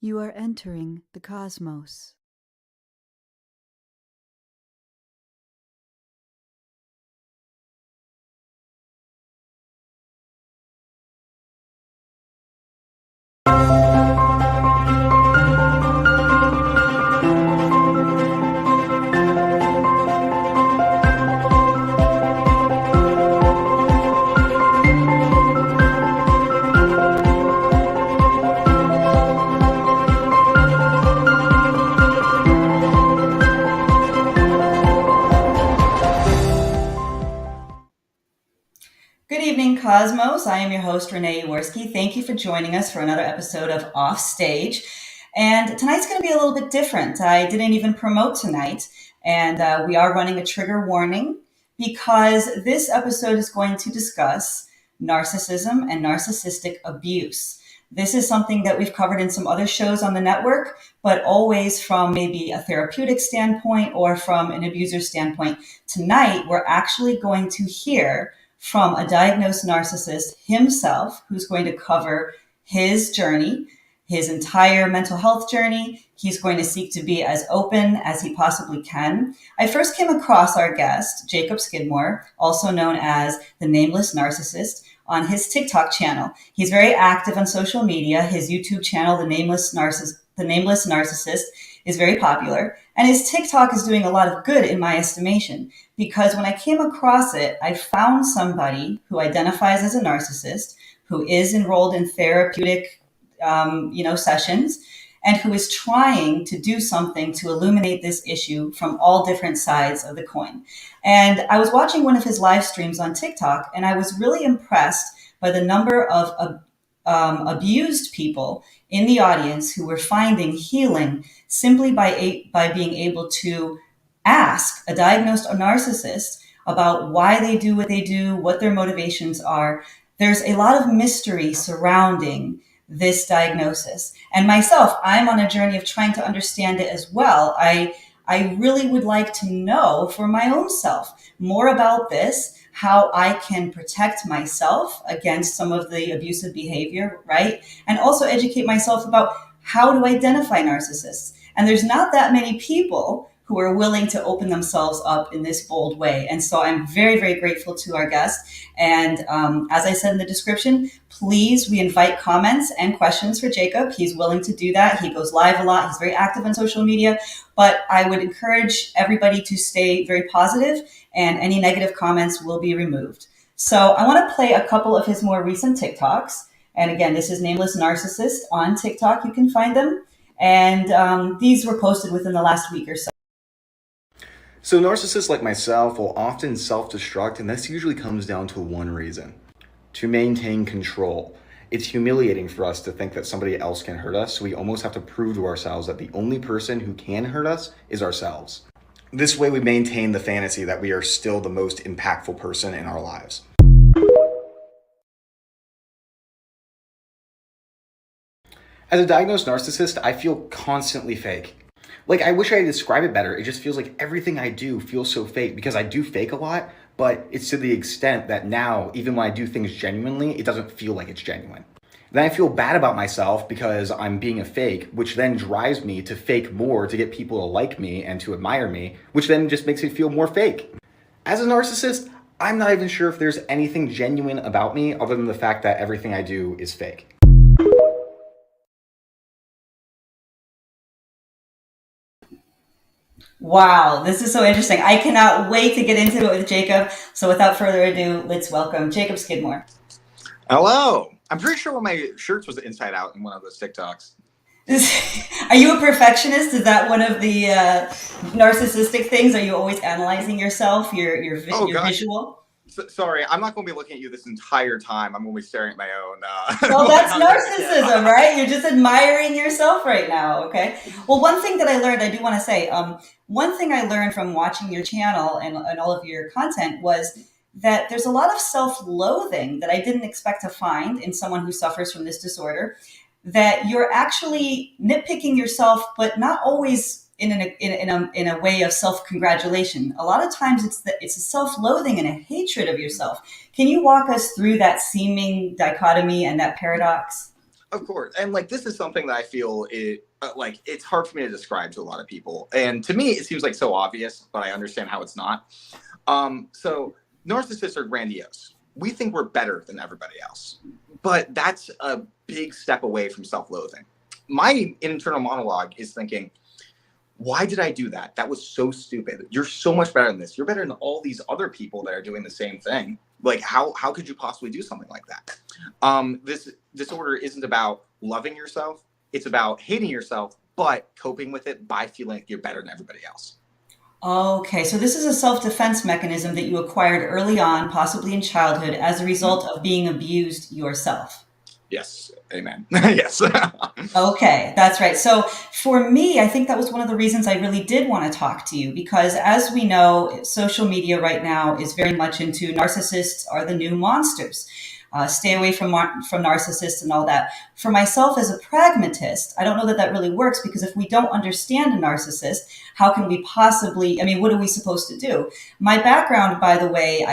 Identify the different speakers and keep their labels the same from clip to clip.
Speaker 1: You are entering the cosmos.
Speaker 2: Good evening, Cosmos. I am your host, Renee Jaworski. Thank you for joining us for another episode of Off Stage. And tonight's going to be a little bit different. I didn't even promote tonight, and we are running a trigger warning because this episode is going to discuss narcissism and narcissistic abuse. This is something that we've covered in some other shows on the network, but always from maybe a therapeutic standpoint or from an abuser standpoint. Tonight, we're actually going to hear from a diagnosed narcissist himself, who's going to cover his journey, his entire mental health journey. He's going to seek to be as open as he possibly can. I first came across our guest, Jacob Skidmore, also known as the Nameless Narcissist, on his TikTok channel. He's very active on social media. His YouTube channel, The Nameless Narcissist, is very popular. And his TikTok is doing a lot of good in my estimation, because when I came across it, I found somebody who identifies as a narcissist, who is enrolled in therapeutic, sessions, and who is trying to do something to illuminate this issue from all different sides of the coin. And I was watching one of his live streams on TikTok, and I was really impressed by the number of abused people in the audience who were finding healing simply by being able to ask a diagnosed narcissist about why they do what they do, what their motivations are. There's a lot of mystery surrounding this diagnosis. And myself, I'm on a journey of trying to understand it as well. I really would like to know for my own self more about this, how I can protect myself against some of the abusive behavior, right? And also educate myself about how to identify narcissists. And there's not that many people who are willing to open themselves up in this bold way. And so I'm very, very grateful to our guest. And as I said in the description, please, we invite comments and questions for Jacob. He's willing to do that. He goes live a lot. He's very active on social media. But I would encourage everybody to stay very positive, and any negative comments will be removed. So I want to play a couple of his more recent TikToks. And again, this is Nameless Narcissist on TikTok. You can find them. And these were posted within the last week or so.
Speaker 3: So narcissists like myself will often self-destruct, and this usually comes down to one reason: to maintain control. It's humiliating for us to think that somebody else can hurt us, so we almost have to prove to ourselves that the only person who can hurt us is ourselves. This way we maintain the fantasy that we are still the most impactful person in our lives. As a diagnosed narcissist, I feel constantly fake. Like, I wish I could describe it better. It just feels like everything I do feels so fake, because I do fake a lot, but it's to the extent that now, even when I do things genuinely, it doesn't feel like it's genuine. Then I feel bad about myself because I'm being a fake, which then drives me to fake more to get people to like me and to admire me, which then just makes me feel more fake. As a narcissist, I'm not even sure if there's anything genuine about me other than the fact that everything I do is fake.
Speaker 2: Wow, this is so interesting. I cannot wait to get into it with Jacob. So without further ado, let's welcome Jacob Skidmore.
Speaker 4: Hello. I'm pretty sure one of my shirts was inside out in one of those TikToks.
Speaker 2: Are you a perfectionist? Is that one of the narcissistic things? Are you always analyzing yourself, your visual?
Speaker 4: Sorry, I'm not going to be looking at you this entire time. I'm going to be staring at my own.
Speaker 2: Well, that's narcissism, right? You're just admiring yourself right now, okay? Well, one thing that I learned, I do want to say, one thing I learned from watching your channel and all of your content was that there's a lot of self-loathing that I didn't expect to find in someone who suffers from this disorder, that you're actually nitpicking yourself, but not always in a way of self-congratulation. A lot of times it's a self-loathing and a hatred of yourself. Can you walk us through that seeming dichotomy and that paradox?
Speaker 4: Of course. And like this is something that I feel like it's hard for me to describe to a lot of people. And to me it seems like so obvious, but I understand how it's not. So narcissists are grandiose. We think we're better than everybody else. But that's a big step away from self-loathing. My internal monologue is thinking, why did I do that? That was so stupid. You're so much better than this. You're better than all these other people that are doing the same thing. Like, how could you possibly do something like that? This disorder isn't about loving yourself. It's about hating yourself, but coping with it by feeling like you're better than everybody else.
Speaker 2: Okay, so this is a self-defense mechanism that you acquired early on, possibly in childhood, as a result of being abused yourself.
Speaker 4: Yes. Amen. Yes.
Speaker 2: Okay, that's right. So for me, I think that was one of the reasons I really did want to talk to you because as we know, social media right now is very much into narcissists are the new monsters. Stay away from narcissists and all that. For myself as a pragmatist, I don't know that that really works because if we don't understand a narcissist, how can we possibly, I mean, what are we supposed to do? My background, by the way,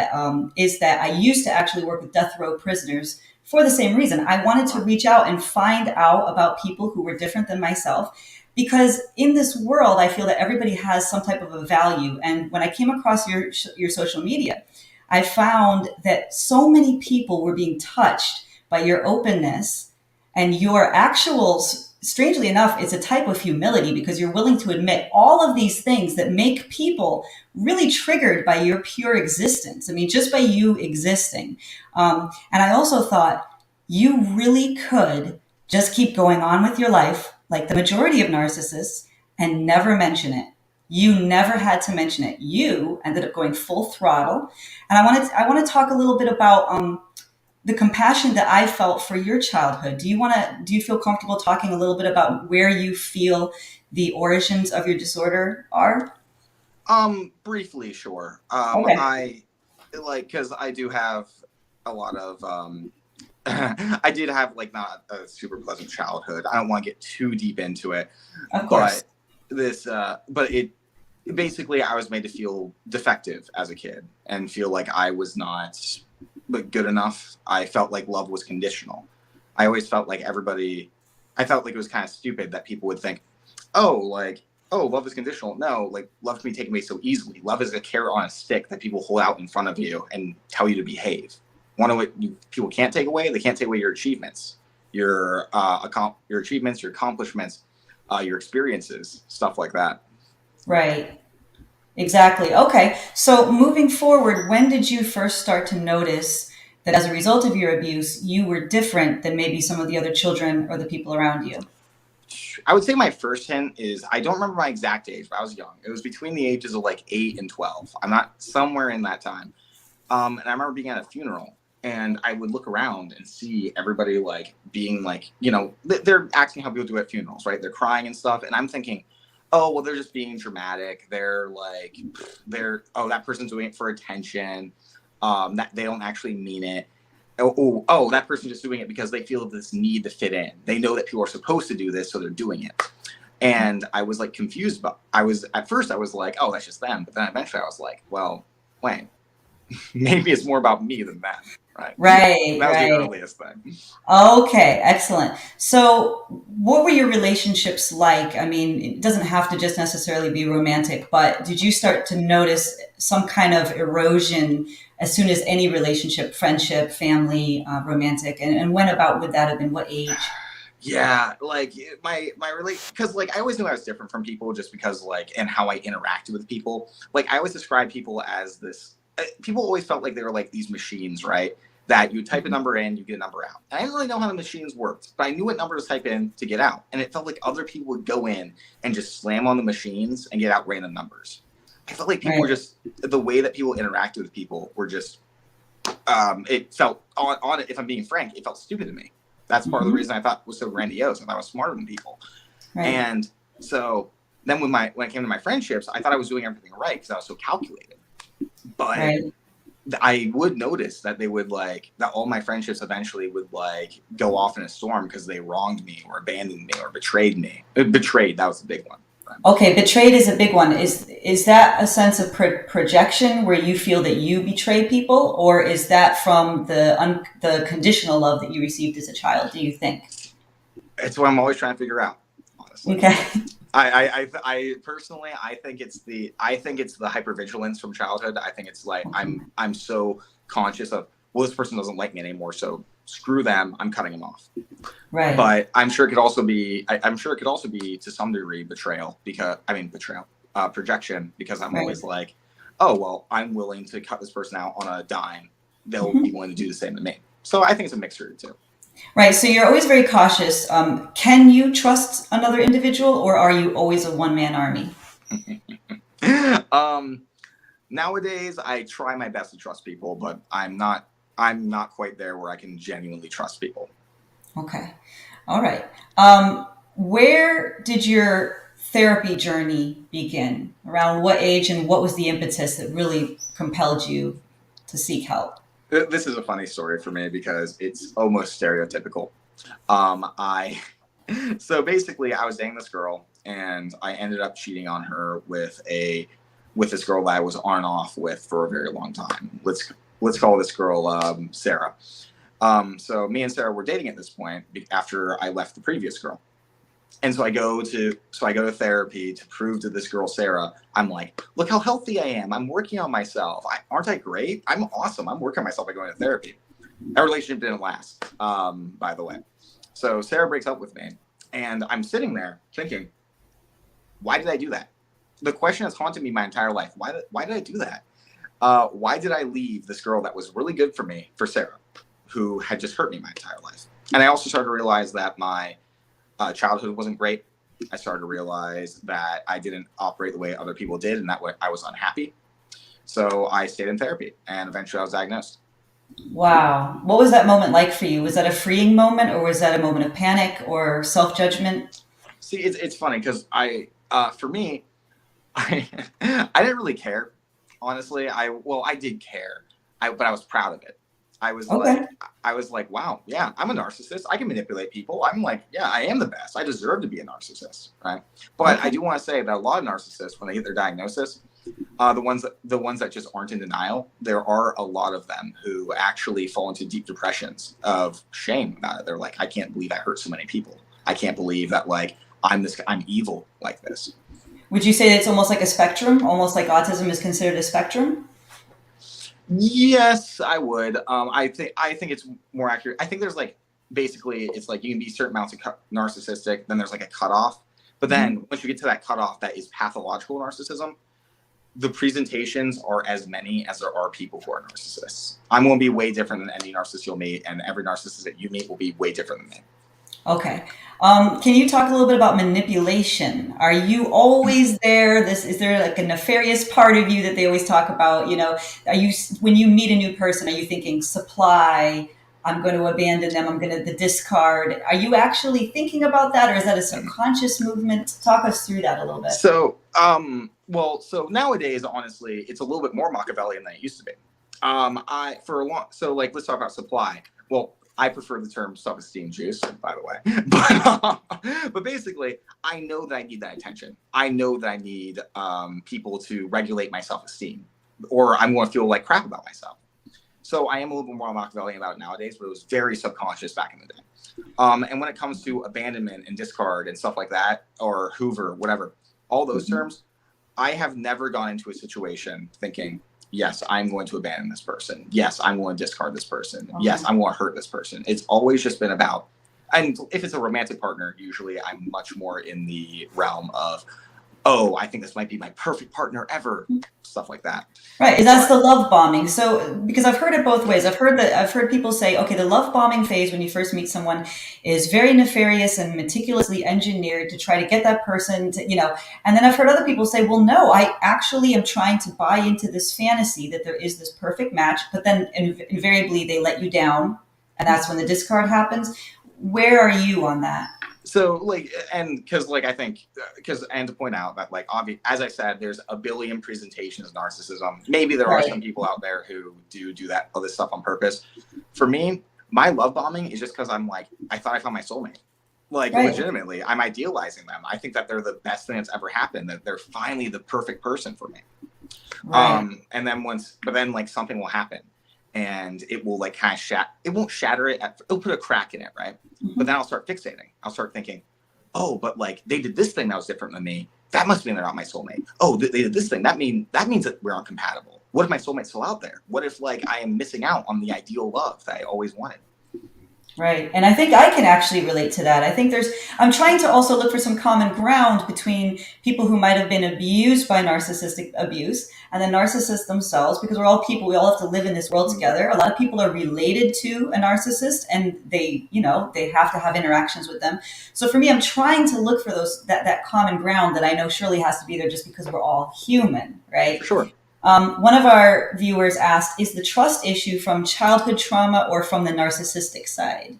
Speaker 2: is that I used to actually work with death row prisoners for the same reason. I wanted to reach out and find out about people who were different than myself because in this world, I feel that everybody has some type of a value. And when I came across your social media, I found that so many people were being touched by your openness and your actuals. Strangely enough, it's a type of humility because you're willing to admit all of these things that make people really triggered by your pure existence. I mean, just by you existing. And I also thought you really could just keep going on with your life like the majority of narcissists and never mention it. You never had to mention it. You ended up going full throttle. And I want to talk a little bit about the compassion that I felt for your childhood. Do you feel comfortable talking a little bit about where you feel the origins of your disorder are?
Speaker 4: Briefly, sure.
Speaker 2: Okay.
Speaker 4: I like because I do have a lot of I did have like not a super pleasant childhood. I don't want to get too deep into it,
Speaker 2: Of course.
Speaker 4: but it basically I was made to feel defective as a kid and feel like I was not good enough. I felt like love was conditional. I always felt like I felt like it was kind of stupid that people would think, oh, love is conditional. No, like love can be taken away so easily. Love is a carrot on a stick that people hold out in front of you and tell you to behave. One of what people can't take away, they can't take away your achievements, your achievements, your accomplishments, your experiences, stuff like that.
Speaker 2: Right. Exactly. Okay. So moving forward, when did you first start to notice that as a result of your abuse, you were different than maybe some of the other children or the people around you?
Speaker 4: I would say my first hint is I don't remember my exact age, but I was young. It was between the ages of like 8 and 12. I'm not somewhere in that time. And I remember being at a funeral and I would look around and see everybody like being like, they're acting how people do at funerals, right? They're crying and stuff. And I'm thinking, oh, well, they're just being dramatic. That person's doing it for attention. That they don't actually mean it. Oh, that person's just doing it because they feel this need to fit in. They know that people are supposed to do this, so they're doing it. And I was like confused, but at first I was like, oh, that's just them. But then eventually I was like, well, wait, maybe it's more about me than them. Right.
Speaker 2: Right.
Speaker 4: That was
Speaker 2: Right.
Speaker 4: the earliest thing.
Speaker 2: Okay, excellent. So, what were your relationships like? I mean, it doesn't have to just necessarily be romantic, but did you start to notice some kind of erosion as soon as any relationship, friendship, family, romantic, and when about would that have been? What age?
Speaker 4: Yeah, like because like I always knew I was different from people just because like and how I interacted with people. Like I always describe people as this. People always felt like they were like these machines, right? That you type a number in, you get a number out. And I didn't really know how the machines worked, but I knew what number to type in to get out. And it felt like other people would go in and just slam on the machines and get out random numbers. I felt like people were just the way that people interacted with people were just. It felt on it. If I'm being frank, it felt stupid to me. That's part of the reason I thought it was so grandiose. I thought I was smarter than people. Right. And so then when it came to my friendships, I thought I was doing everything right because I was so calculated. But I would notice that they would that all my friendships eventually would go off in a storm because they wronged me or abandoned me or betrayed me. Betrayed, that was the big one.
Speaker 2: Okay, betrayed is a big one. Is that a sense of projection where you feel that you betray people, or is that from the conditional love that you received as a child? Do you think?
Speaker 4: It's what I'm always trying to figure out, honestly.
Speaker 2: Okay.
Speaker 4: I personally, I think it's the hypervigilance from childhood. I think it's like I'm so conscious of, well, this person doesn't like me anymore, so screw them, I'm cutting them off.
Speaker 2: Right.
Speaker 4: But I'm sure it could also be to some degree projection, because I'm always like, oh well, I'm willing to cut this person out on a dime. They'll be willing to do the same to me. So I think it's a mixture too.
Speaker 2: Right. So you're always very cautious. Can you trust another individual, or are you always a one-man army?
Speaker 4: Nowadays, I try my best to trust people, but I'm not quite there where I can genuinely trust people.
Speaker 2: Okay. All right. Where did your therapy journey begin? Around what age, and what was the impetus that really compelled you to seek help?
Speaker 4: This is a funny story for me because it's almost stereotypical. So basically, I was dating this girl, and I ended up cheating on her with this girl that I was on and off with for a very long time. Let's call this girl Sarah. So me and Sarah were dating at this point after I left the previous girl. And so I go to therapy to prove to this girl, Sarah, I'm like, look how healthy I am. I'm working on myself. Aren't I great? I'm awesome. I'm working on myself by going to therapy. That relationship didn't last, by the way. So Sarah breaks up with me, and I'm sitting there thinking, why did I do that? The question has haunted me my entire life. Why did I do that? Why did I leave this girl that was really good for me for Sarah, who had just hurt me my entire life? And I also started to realize that my childhood wasn't great. I started to realize that I didn't operate the way other people did, and that way I was unhappy. So I stayed in therapy, and eventually I was diagnosed.
Speaker 2: Wow. What was that moment like for you? Was that a freeing moment, or was that a moment of panic or self-judgment?
Speaker 4: See, it's funny because for me, I didn't really care, honestly. I did care, but I was proud of it. I was like, wow, yeah, I'm a narcissist. I can manipulate people. I'm like, yeah, I am the best. I deserve to be a narcissist, right? But I do want to say that a lot of narcissists, when they get their diagnosis, the ones that just aren't in denial, there are a lot of them who actually fall into deep depressions of shame about it. They're like, I can't believe I hurt so many people. I can't believe that I'm evil like this.
Speaker 2: Would you say it's almost like a spectrum, almost like autism is considered a spectrum?
Speaker 4: Yes, I would. I think it's more accurate. I think there's basically it's like you can be certain amounts of narcissistic, then there's like a cutoff. But then once you get to that cutoff, that is pathological narcissism. The presentations are as many as there are people who are narcissists. I'm going to be way different than any narcissist you'll meet, and every narcissist that you meet will be way different than me.
Speaker 2: Okay. Can you talk a little bit about manipulation? Are you always there? Is there like a nefarious part of you that they always talk about? When you meet a new person, are you thinking supply? I'm going to abandon them. I'm going to the discard. Are you actually thinking about that, or is that a subconscious movement? Talk us through that a little bit.
Speaker 4: So, so nowadays, honestly, it's a little bit more Machiavellian than it used to be. Let's talk about supply. Well, I prefer the term self-esteem juice, by the way. But basically, I know that I need that attention. I know that I need people to regulate my self-esteem, or I'm going to feel like crap about myself. So I am a little bit more Machiavellian about it nowadays, but it was very subconscious back in the day. And when it comes to abandonment and discard and stuff like that, or Hoover, whatever, all those terms, I have never gone into a situation thinking, yes, I'm going to abandon this person. Yes, I'm going to discard this person. Yes, I'm going to hurt this person. It's always just been about, and if it's a romantic partner, usually I'm much more in the realm of, oh, I think this might be my perfect partner ever, stuff like that.
Speaker 2: Right, that's the love bombing. So, because I've heard it both ways. I've heard people say, okay, the love bombing phase when you first meet someone is very nefarious and meticulously engineered to try to get that person to, and then I've heard other people say, well, no, I actually am trying to buy into this fantasy that there is this perfect match, but then invariably they let you down, and that's when the discard happens. Where are you on that?
Speaker 4: So and to point out that as I said, there's a billion presentations of narcissism. Maybe there are some people out there who do that, all this stuff on purpose. For me, my love bombing is just because I'm I thought I found my soulmate. Legitimately, I'm idealizing them. I think that they're the best thing that's ever happened, that they're finally the perfect person for me. Right. And then something will happen. and it will like kind of it won't shatter it, it'll put a crack in it, right? But then I'll start fixating. I'll start thinking, oh, but like they did this thing that was different than me. That must mean they're not my soulmate. Oh, they did this thing. That means that we're uncompatible. What if my soulmate's still out there? What if like I am missing out on the ideal love that I always wanted?
Speaker 2: Right. And I think I can actually relate to that. I think I'm trying to also look for some common ground between people who might have been abused by narcissistic abuse and the narcissists themselves, because we're all people. We all have to live in this world together. A lot of people are related to a narcissist and they have to have interactions with them. So for me, I'm trying to look for that common ground that I know surely has to be there just because we're all human, right?
Speaker 4: For sure.
Speaker 2: One of our viewers asked, is the trust issue from childhood trauma or from the narcissistic side?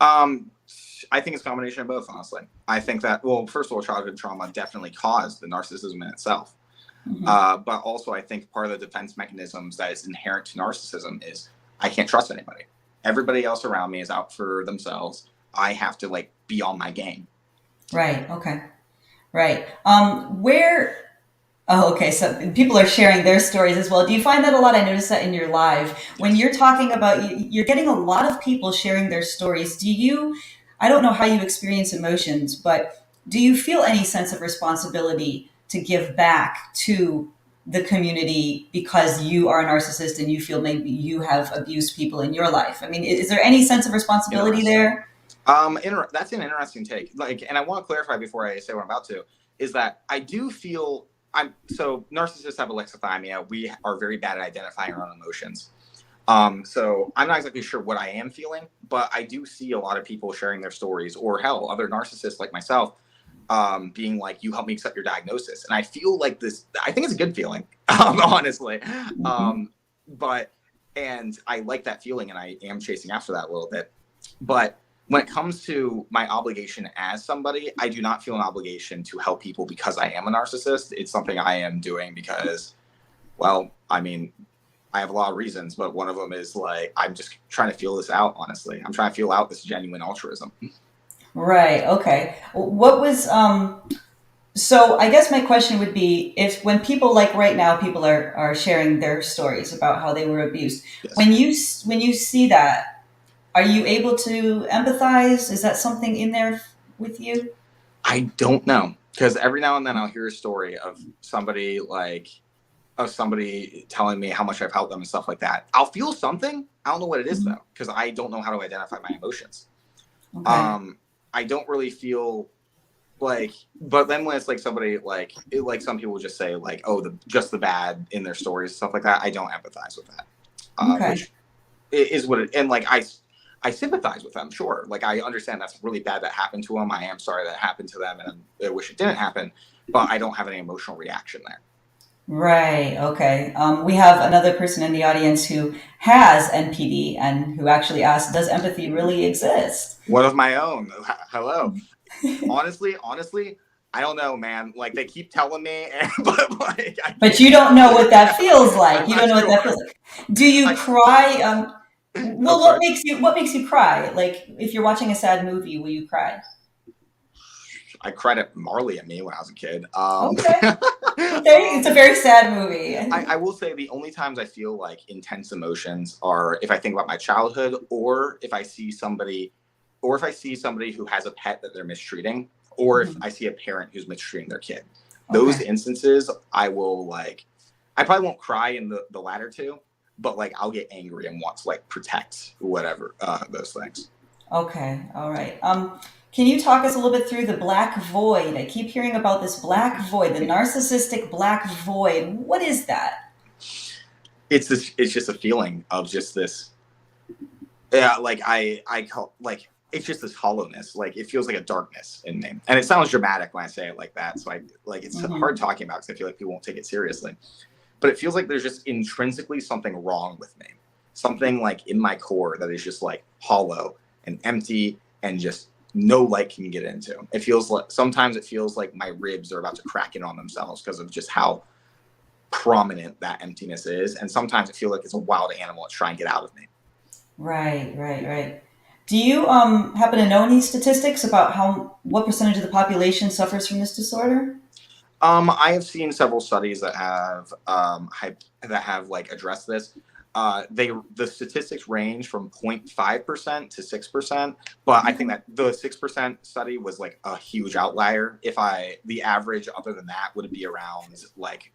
Speaker 4: I think it's a combination of both, honestly. I think that, well, first of all, childhood trauma definitely caused the narcissism in itself. But also I think part of the defense mechanisms that is inherent to narcissism is I can't trust anybody. Everybody else around me is out for themselves. I have to like be on my game.
Speaker 2: Right. Okay. Right. Oh, okay. So people are sharing their stories as well. Do you find that a lot? I noticed that in your live when you're talking about, you're getting a lot of people sharing their stories. I don't know how you experience emotions, but do you feel any sense of responsibility to give back to the community because you are a narcissist and you feel maybe you have abused people in your life? I mean, is there any sense of responsibility there?
Speaker 4: That's an interesting take. Like, and I want to clarify before I say what I'm about to, is that I do feel so narcissists have alexithymia. We are very bad at identifying our own emotions. So I'm not exactly sure what I am feeling, but I do see a lot of people sharing their stories, or hell, other narcissists like myself, being like, you help me accept your diagnosis. And I feel like I think it's a good feeling, honestly. And I like that feeling and I am chasing after that a little bit. But when it comes to my obligation as somebody, I do not feel an obligation to help people because I am a narcissist. It's something I am doing because, well, I mean, I have a lot of reasons, but one of them is like, I'm just trying to feel this out, honestly. I'm trying to feel out this genuine altruism.
Speaker 2: Right. Okay. What was, so I guess my question would be, if when people like right now, people are sharing their stories about how they were abused.
Speaker 4: Yes.
Speaker 2: When you see that, are you able to empathize? Is that something in there with you?
Speaker 4: I don't know, because every now and then I'll hear a story of somebody telling me how much I've helped them and stuff like that. I'll feel something. I don't know what it is though, because I don't know how to identify my emotions. Okay. I don't really feel like, but then when it's like somebody like some people just say like, oh, just the bad in their stories, stuff like that. I don't empathize with that.
Speaker 2: Okay.
Speaker 4: Which is what it, and like I sympathize with them, sure. Like I understand that's really bad that happened to them. I am sorry that happened to them, and I wish it didn't happen. But I don't have any emotional reaction there.
Speaker 2: Right. Okay. We have another person in the audience who has NPD and who actually asked, "Does empathy really exist?"
Speaker 4: One of my own. Hello. honestly, I don't know, man. Like they keep telling me,
Speaker 2: but you don't know what that feels like. You don't know what that feels like. Do you cry? Well, what makes you cry? Like if you're watching a sad movie, will you cry?
Speaker 4: I cried at Marley and Me when I was a kid.
Speaker 2: Okay. It's a very sad movie.
Speaker 4: I will say the only times I feel like intense emotions are if I think about my childhood, or if I see somebody who has a pet that they're mistreating, or if I see a parent who's mistreating their kid. Those instances, I probably won't cry in the latter two, but like I'll get angry and want to like protect whatever, those things.
Speaker 2: Okay. All right. Can you talk us a little bit through the black void? I keep hearing about this black void, the narcissistic black void. What is that?
Speaker 4: It's just a feeling of just this, yeah, like I call, like, it's just this hollowness. Like it feels like a darkness in me. And it sounds dramatic when I say it like that. So it's hard talking about because I feel like people won't take it seriously. But it feels like there's just intrinsically something wrong with me. Something like in my core that is just like hollow and empty and just no light can get into. It feels like, sometimes it feels like my ribs are about to crack in on themselves because of just how prominent that emptiness is. And sometimes it feels like it's a wild animal that's trying to get out of me.
Speaker 2: Right. Do you happen to know any statistics about what percentage of the population suffers from this disorder?
Speaker 4: I have seen several studies that have like addressed this. the statistics range from 0.5% to 6%, but I think that the 6% study was like a huge outlier. The average other than that would be around like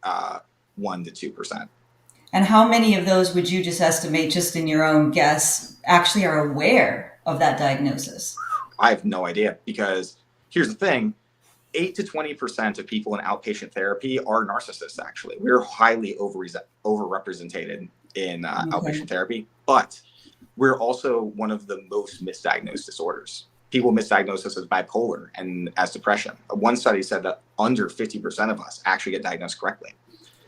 Speaker 4: 1 to 2%.
Speaker 2: And how many of those would you just estimate, just in your own guess, actually are aware of that diagnosis?
Speaker 4: I have no idea, because here's the thing: 8 to 20% of people in outpatient therapy are narcissists. Actually, we're highly overrepresented in
Speaker 2: Okay.
Speaker 4: outpatient therapy, but we're also one of the most misdiagnosed disorders. People misdiagnose us as bipolar and as depression. One study said that under 50% of us actually get diagnosed correctly.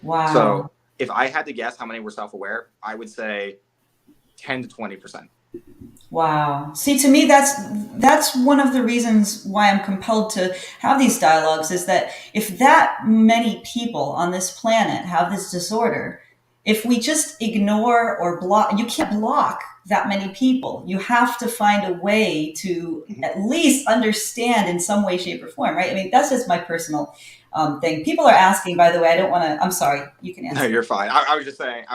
Speaker 2: Wow.
Speaker 4: So if I had to guess how many were self-aware, I would say 10 to 20%.
Speaker 2: Wow. See, to me, that's one of the reasons why I'm compelled to have these dialogues, is that if that many people on this planet have this disorder, if we just ignore or block, you can't block that many people. You have to find a way to at least understand in some way, shape, or form, right? I mean, that's just my personal thing. People are asking, by the way, I don't want to, I'm sorry, you can
Speaker 4: No,
Speaker 2: answer.
Speaker 4: you're fine. I was just saying,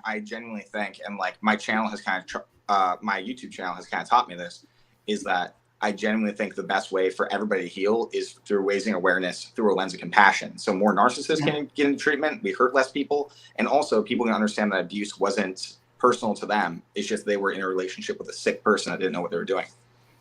Speaker 4: I genuinely think, and like my channel has kind of, my YouTube channel has kind of taught me this, is that I genuinely think the best way for everybody to heal is through raising awareness through a lens of compassion. So more narcissists
Speaker 2: Yeah.
Speaker 4: can get into treatment, we hurt less people, and also people can understand that abuse wasn't personal to them. It's just they were in a relationship with a sick person that didn't know what they were doing.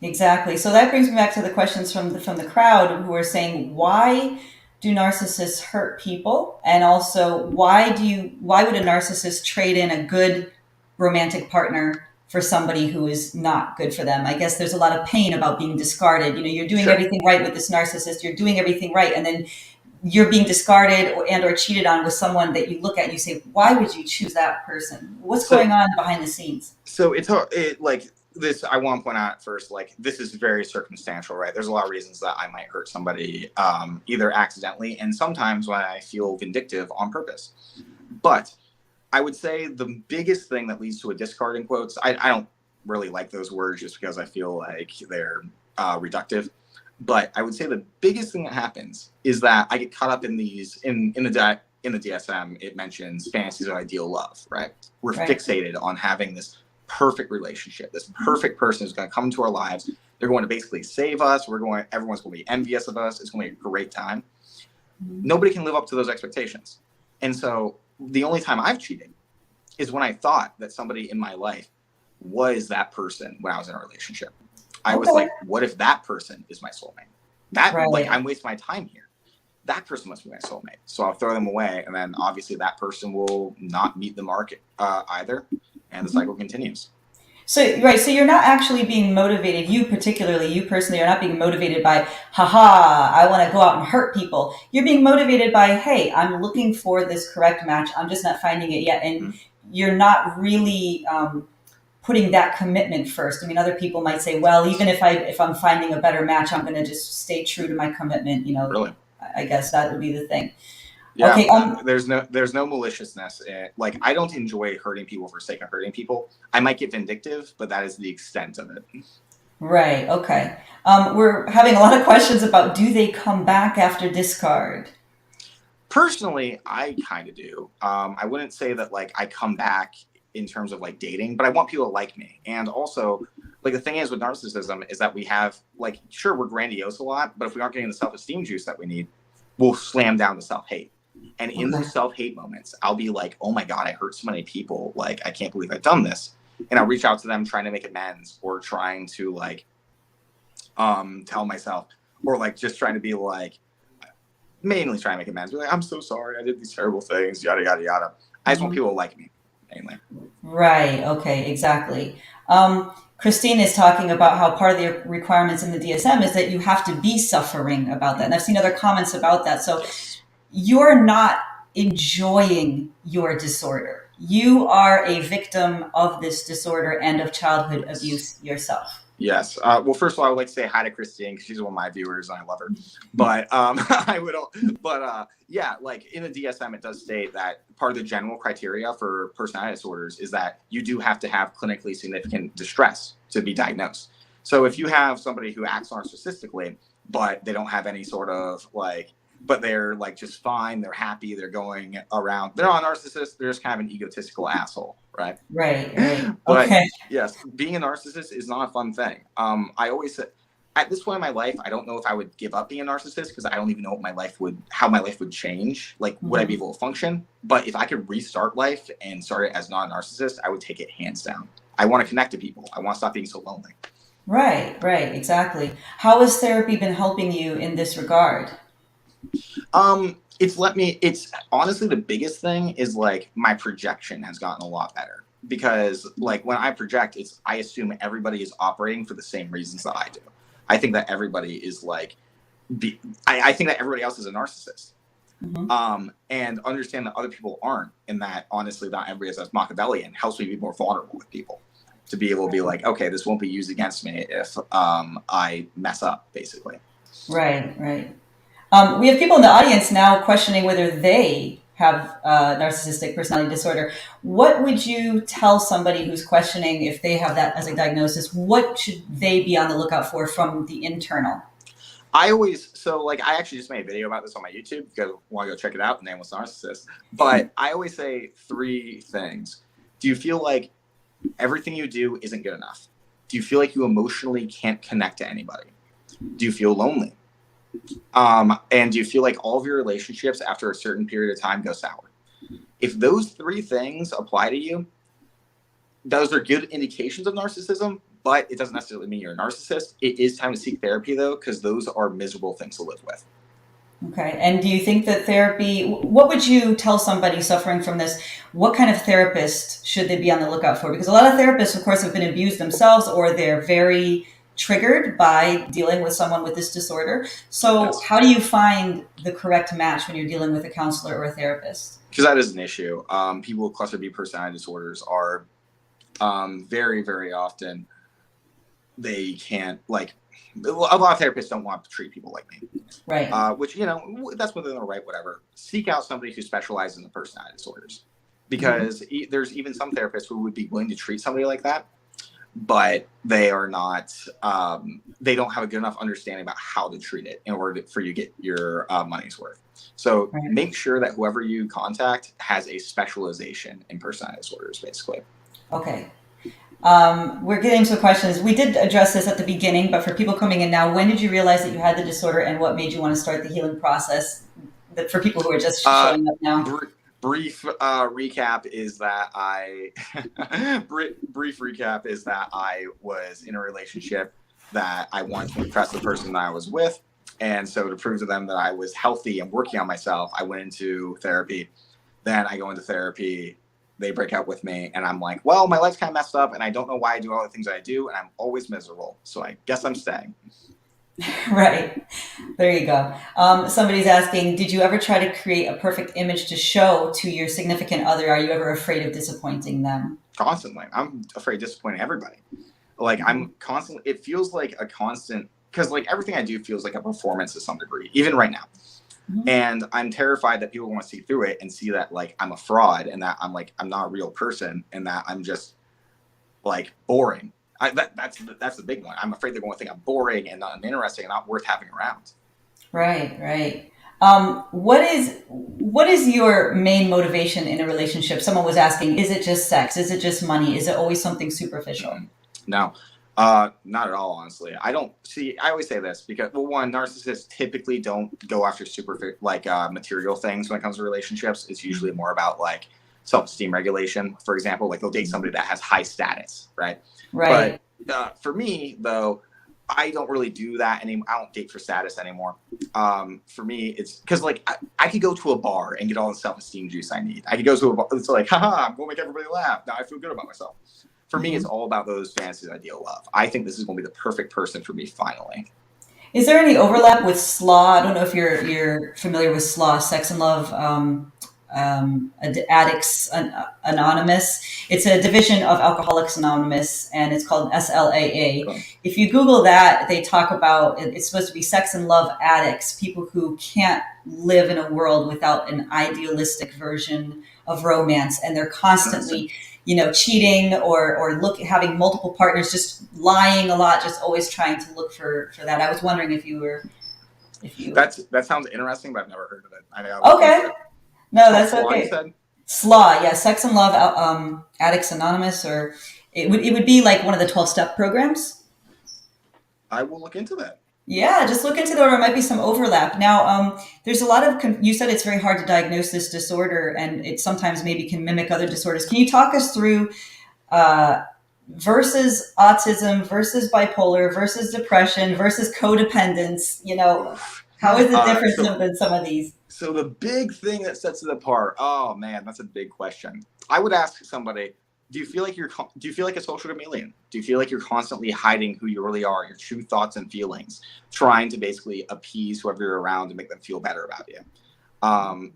Speaker 2: Exactly. So that brings me back to the questions from the crowd, who are saying, why do narcissists hurt people? And also, why would a narcissist trade in a good romantic partner for somebody who is not good for them? I guess there's a lot of pain about being discarded. You're doing
Speaker 4: Sure.
Speaker 2: everything right with this narcissist. You're doing everything right, and then you're being discarded or cheated on with someone that you look at and you say, why would you choose that person? What's
Speaker 4: So
Speaker 2: going on behind the scenes?
Speaker 4: so like this, I want to point out first, like, this is very circumstantial, right? There's a lot of reasons that I might hurt somebody, either accidentally and sometimes when I feel vindictive on purpose. But I would say the biggest thing that leads to a discard, in quotes, I don't really like those words just because I feel like they're reductive. But I would say the biggest thing that happens is that I get caught up in these in the DSM. It mentions fantasies of ideal love, right? We're
Speaker 2: Right.
Speaker 4: fixated on having this perfect relationship, this perfect person who's going to come into our lives. They're going to basically save us. Everyone's going to be envious of us. It's going to be a great time. Nobody can live up to those expectations. And so the only time I've cheated is when I thought that somebody in my life was that person when I was in a relationship. I was
Speaker 2: Okay.
Speaker 4: like, what if that person is my soulmate? Like,
Speaker 2: Right.
Speaker 4: I'm wasting my time here. That person must be my soulmate. So I'll throw them away. And then obviously that person will not meet the market either. And the cycle continues.
Speaker 2: So, right. So you're not actually being motivated. You particularly, you personally, are not being motivated by, haha, I want to go out and hurt people. You're being motivated by, hey, I'm looking for this correct match. I'm just not finding it yet. And you're not really putting that commitment first. I mean, other people might say, well, even if I'm finding a better match, I'm going to just stay true to my commitment.
Speaker 4: Really?
Speaker 2: I guess that would be the thing.
Speaker 4: Yeah,
Speaker 2: Okay.
Speaker 4: there's no maliciousness. Like, I don't enjoy hurting people for the sake of hurting people. I might get vindictive, but that is the extent of it.
Speaker 2: Right. Okay. We're having a lot of questions about, do they come back after discard?
Speaker 4: Personally, I kind of do. I wouldn't say that like I come back in terms of like dating, but I want people to like me. And also, like, the thing is with narcissism is that we have, like, sure, we're grandiose a lot, but if we aren't getting the self-esteem juice that we need, we'll slam down the self-hate. And in
Speaker 2: Okay.
Speaker 4: those self-hate moments, I'll be like, oh my God, I hurt so many people. Like, I can't believe I've done this. And I'll reach out to them trying to make amends, or trying to like tell myself, or like just trying to be like, mainly trying to make amends. Be like, I'm so sorry, I did these terrible things, yada yada yada. I just want people to like me, mainly.
Speaker 2: Right. Okay. Exactly. Christine is talking about how part of the requirements in the DSM is that you have to be suffering about that. And I've seen other comments about that. So
Speaker 4: Yes.
Speaker 2: you're not enjoying your disorder. You are a victim of this disorder and of childhood abuse yourself.
Speaker 4: Yes. Well, first of all, I would like to say hi to Christine, because she's one of my viewers and I love her. But yeah, like in the DSM, it does state that part of the general criteria for personality disorders is that you do have to have clinically significant distress to be diagnosed. So if you have somebody who acts narcissistically, but they don't have any sort of like but they're like just fine. They're happy. They're going around. They're not a narcissist. They're just kind of an egotistical asshole, right?
Speaker 2: Right.
Speaker 4: But
Speaker 2: Okay.
Speaker 4: yes, being a narcissist is not a fun thing. I always say, at this point in my life, I don't know if I would give up being a narcissist because I don't even know what how my life would change. Like, would I be able to function? But if I could restart life and start it as not a narcissist, I would take it hands down. I want to connect to people. I want to stop being so lonely.
Speaker 2: Right, exactly. How has therapy been helping you in this regard?
Speaker 4: It's honestly the biggest thing is like my projection has gotten a lot better because like when I project, I assume everybody is operating for the same reasons that I do. I think that everybody is like, I think that everybody else is a narcissist. And understand that other people aren't, and that honestly not everybody is as Machiavellian helps me be more vulnerable with people to be able to be like, okay, this won't be used against me if I mess up, basically.
Speaker 2: Right. We have people in the audience now questioning whether they have narcissistic personality disorder. What would you tell somebody who's questioning if they have that as a diagnosis? What should they be on the lookout for from the internal?
Speaker 4: I actually just made a video about this on my YouTube. If you want to go check it out, Nameless Narcissist. But I always say 3 things. Do you feel like everything you do isn't good enough? Do you feel like you emotionally can't connect to anybody? Do you feel lonely? And do you feel like all of your relationships after a certain period of time go sour? If those 3 things apply to you, those are good indications of narcissism, but it doesn't necessarily mean you're a narcissist. It is time to seek therapy, though, because those are miserable things to live with.
Speaker 2: Okay. And do you think that therapy, what would you tell somebody suffering from this? What kind of therapist should they be on the lookout for? Because a lot of therapists, of course, have been abused themselves, or they're very triggered by dealing with someone with this disorder. So
Speaker 4: Yes.
Speaker 2: How do you find the correct match when you're dealing with a counselor or a therapist?
Speaker 4: Because that is an issue. People with cluster B personality disorders are very, very often, they can't, like, a lot of therapists don't want to treat people like me.
Speaker 2: Right.
Speaker 4: Which, that's within their right, whatever. Seek out somebody who specializes in the personality disorders. Because there's even some therapists who would be willing to treat somebody like that, but they are not, they don't have a good enough understanding about how to treat it in order for you to get your money's worth. So make sure that whoever you contact has a specialization in personality disorders, basically.
Speaker 2: Okay. We're getting to questions. We did address this at the beginning, but for people coming in now, when did you realize that you had the disorder and what made you want to start the healing process? For people who are just showing up now.
Speaker 4: Brief recap is that I was in a relationship that I wanted to impress the person that I was with. And so to prove to them that I was healthy and working on myself, I went into therapy. Then I go into therapy. They break up with me, and I'm like, well, my life's kind of messed up, and I don't know why I do all the things I do, and I'm always miserable. So I guess I'm staying.
Speaker 2: Right. There you go. Somebody's asking, did you ever try to create a perfect image to show to your significant other? Are you ever afraid of disappointing them?
Speaker 4: Constantly. I'm afraid of disappointing everybody. Like, I'm constantly, it feels like a constant, because like everything I do feels like a performance to some degree, even right now. And I'm terrified that people want to see through it and see that like I'm a fraud and that I'm not a real person and that I'm just like boring. That's the big one. I'm afraid they're going to think I'm boring and not interesting and not worth having around.
Speaker 2: Right. What is your main motivation in a relationship? Someone was asking, is it just sex? Is it just money? Is it always something superficial?
Speaker 4: No, not at all, honestly. I always say this because, well, one, narcissists typically don't go after material things when it comes to relationships. It's usually more about like self-esteem regulation. For example, like they'll date somebody that has high status, right?
Speaker 2: Right.
Speaker 4: But for me, though, I don't really do that anymore. I don't date for status anymore. For me, it's because like I could go to a bar and get all the self-esteem juice I need. I could go to a bar. It's like, haha, I'm going to make everybody laugh. Now I feel good about myself. For me, it's all about those fantasies I deal with. I think this is going to be the perfect person for me finally.
Speaker 2: Is there any overlap with SLAW? I don't know if you're familiar with SLAW, Sex and Love Addicts Anonymous. It's a division of Alcoholics Anonymous, and it's called SLAA.
Speaker 4: Cool.
Speaker 2: If you Google that, they talk about it's supposed to be sex and love addicts, people who can't live in a world without an idealistic version of romance, and they're constantly cheating or having multiple partners, just lying a lot, just always trying to look for that. I was wondering if you were If you
Speaker 4: That sounds interesting, but I've never heard of it. I know.
Speaker 2: okay, no,
Speaker 4: It's
Speaker 2: that's
Speaker 4: called Slaw, you
Speaker 2: okay.
Speaker 4: said?
Speaker 2: SLA, yeah, Sex and Love Addicts Anonymous, or it would be like one of the 12-step programs.
Speaker 4: I will look into that.
Speaker 2: Yeah, just look into that, or there might be some overlap. Now, there's a lot of, you said it's very hard to diagnose this disorder, and it sometimes maybe can mimic other disorders. Can you talk us through uh, versus autism versus bipolar versus depression versus codependence? How is it different
Speaker 4: So
Speaker 2: than some of these?
Speaker 4: So the big thing that sets it apart. Oh man, that's a big question. I would ask somebody, do you feel like a social chameleon? Do you feel like you're constantly hiding who you really are, your true thoughts and feelings, trying to basically appease whoever you're around to make them feel better about you?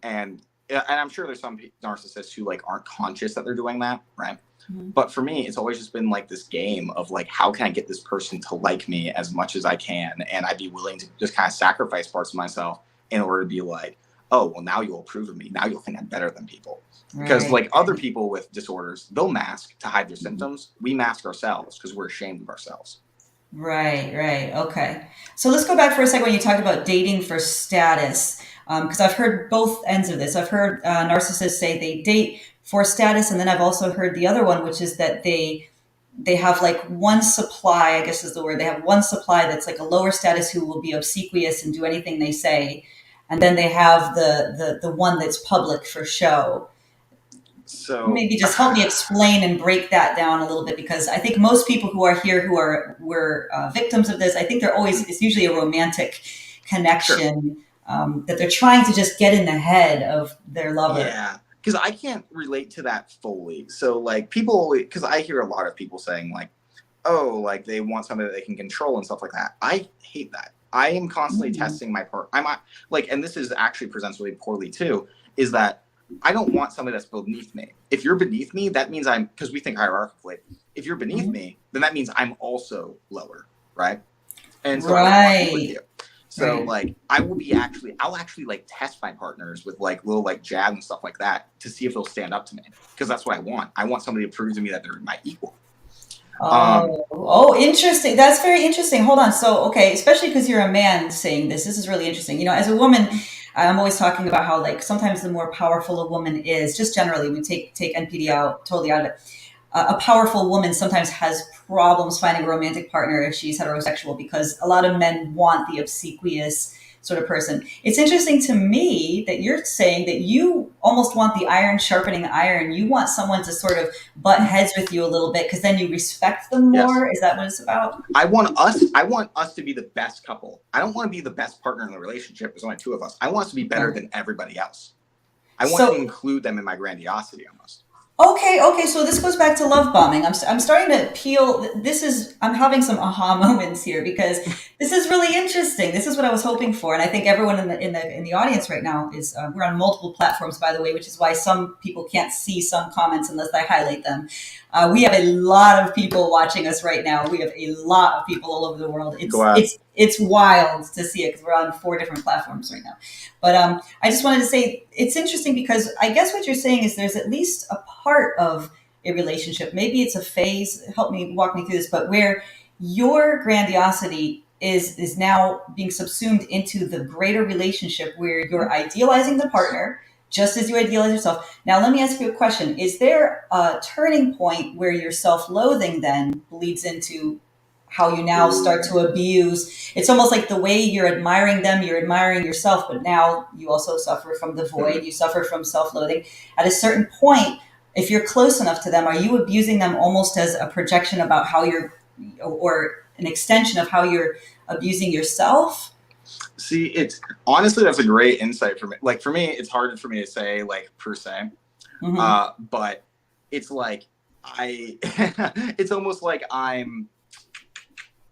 Speaker 4: And I'm sure there's some narcissists who like aren't conscious that they're doing that, right?
Speaker 2: Mhm.
Speaker 4: But for me, it's always just been like this game of like, how can I get this person to like me as much as I can? And I'd be willing to just kind of sacrifice parts of myself in order to be like, oh, well, now you'll approve of me. Now you'll think I'm better than people. Because
Speaker 2: Right.
Speaker 4: like other people with disorders, they'll mask to hide their
Speaker 2: Mhm.
Speaker 4: symptoms. We mask ourselves because we're ashamed of ourselves.
Speaker 2: Right, right. Okay. So let's go back for a second when you talked about dating for status, because I've heard both ends of this. I've heard narcissists say they date for status, and then I've also heard the other one, which is that they have like one supply, I guess is the word. They have one supply that's like a lower status who will be obsequious and do anything they say, and then they have the one that's public for show.
Speaker 4: So
Speaker 2: Maybe just help me explain and break that down a little bit, because I think most people who are here who were victims of this, I think it's usually a romantic
Speaker 4: sure.
Speaker 2: connection, that they're trying to just get in the head of their lover.
Speaker 4: Yeah. Because I can't relate to that fully. So like people, because I hear a lot of people saying like, oh, like they want somebody that they can control and stuff like that. I hate that. I am constantly
Speaker 2: Mhm.
Speaker 4: testing my part. Like, and this is actually presents really poorly too, is that I don't want somebody that's beneath me. If you're beneath me, that means because we think hierarchically. If you're beneath
Speaker 2: Mhm.
Speaker 4: me, then that means I'm also lower, right? And so I don't want to be with
Speaker 2: Right,
Speaker 4: you. So
Speaker 2: right.
Speaker 4: like I'll actually like test my partners with like little like jabs and stuff like that to see if they'll stand up to me, because that's what I want. I want somebody to prove to me that they're my equal. Um,
Speaker 2: Interesting. That's very interesting. Hold on. So, okay, especially because you're a man saying this, this is really interesting. As a woman, I'm always talking about how like sometimes the more powerful a woman is, just generally, we take NPD
Speaker 4: sure.
Speaker 2: out totally out of it. A powerful woman sometimes has problems finding a romantic partner if she's heterosexual, because a lot of men want the obsequious sort of person. It's interesting to me that you're saying that you almost want the iron sharpening iron. You want someone to sort of butt heads with you a little bit because then you respect them
Speaker 4: Yes.
Speaker 2: more. Is that what it's about?
Speaker 4: I want us to be the best couple. I don't want to be the best partner in the relationship. There's only two of us. I want us to be better
Speaker 2: Okay.
Speaker 4: than everybody else. I want to
Speaker 2: So
Speaker 4: include them in my grandiosity almost.
Speaker 2: okay. So this goes back to love bombing. I'm starting to peel. I'm having some aha moments here, because this is really interesting. This is what I was hoping for, and I think everyone in the audience right now is. We're on multiple platforms, by the way, which is why some people can't see some comments unless I highlight them. We have a lot of people watching us right now. We have a lot of people all over the world. It's
Speaker 4: Glad.
Speaker 2: it's it's wild to see it because we're on 4 different platforms right now. But I just wanted to say it's interesting because I guess what you're saying is there's at least a part of a relationship. Maybe it's a phase. Walk me through this, but where your grandiosity is now being subsumed into the greater relationship where you're idealizing the partner just as you idealize yourself. Now, let me ask you a question. Is there a turning point where your self-loathing then bleeds into how you now start
Speaker 4: Ooh.
Speaker 2: to abuse? It's almost like the way you're admiring them, you're admiring yourself, but now you also suffer from the void, you suffer from self-loathing. At a certain point, if you're close enough to them, are you abusing them almost as a projection about how you're, or an extension of how you're abusing yourself?
Speaker 4: See, it's honestly that's a great insight for me. Like for me, it's hard for me to say like per se,
Speaker 2: Mm-hmm.
Speaker 4: but it's like I, it's almost like I'm.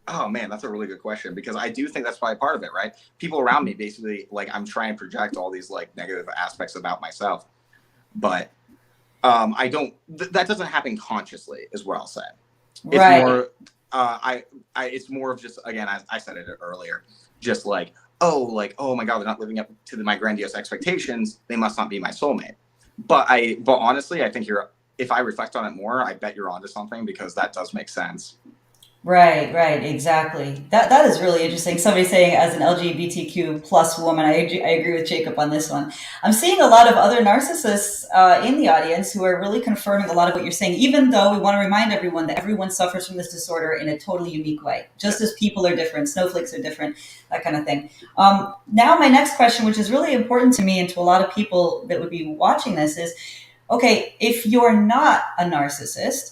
Speaker 4: Oh man, that's a really good question, because I do think that's probably part of it, right? People around me basically like I'm trying to project all these like negative aspects about myself, but I don't. That doesn't happen consciously, is what I'll say. It's
Speaker 2: Right.
Speaker 4: more. It's more of just again, I said it earlier, just like oh my god, they're not living up to my grandiose expectations. They must not be my soulmate. But honestly, I think you're. If I reflect on it more, I bet you're onto something, because that does make sense.
Speaker 2: Right, exactly. That is really interesting. Somebody saying, as an LGBTQ plus woman, I agree with Jacob on this one. I'm seeing a lot of other narcissists in the audience who are really confirming a lot of what you're saying, even though we want to remind everyone that everyone suffers from this disorder in a totally unique way. Just as people are different, snowflakes are different, that kind of thing. Now, my next question, which is really important to me and to a lot of people that would be watching this, is okay, if you're not a narcissist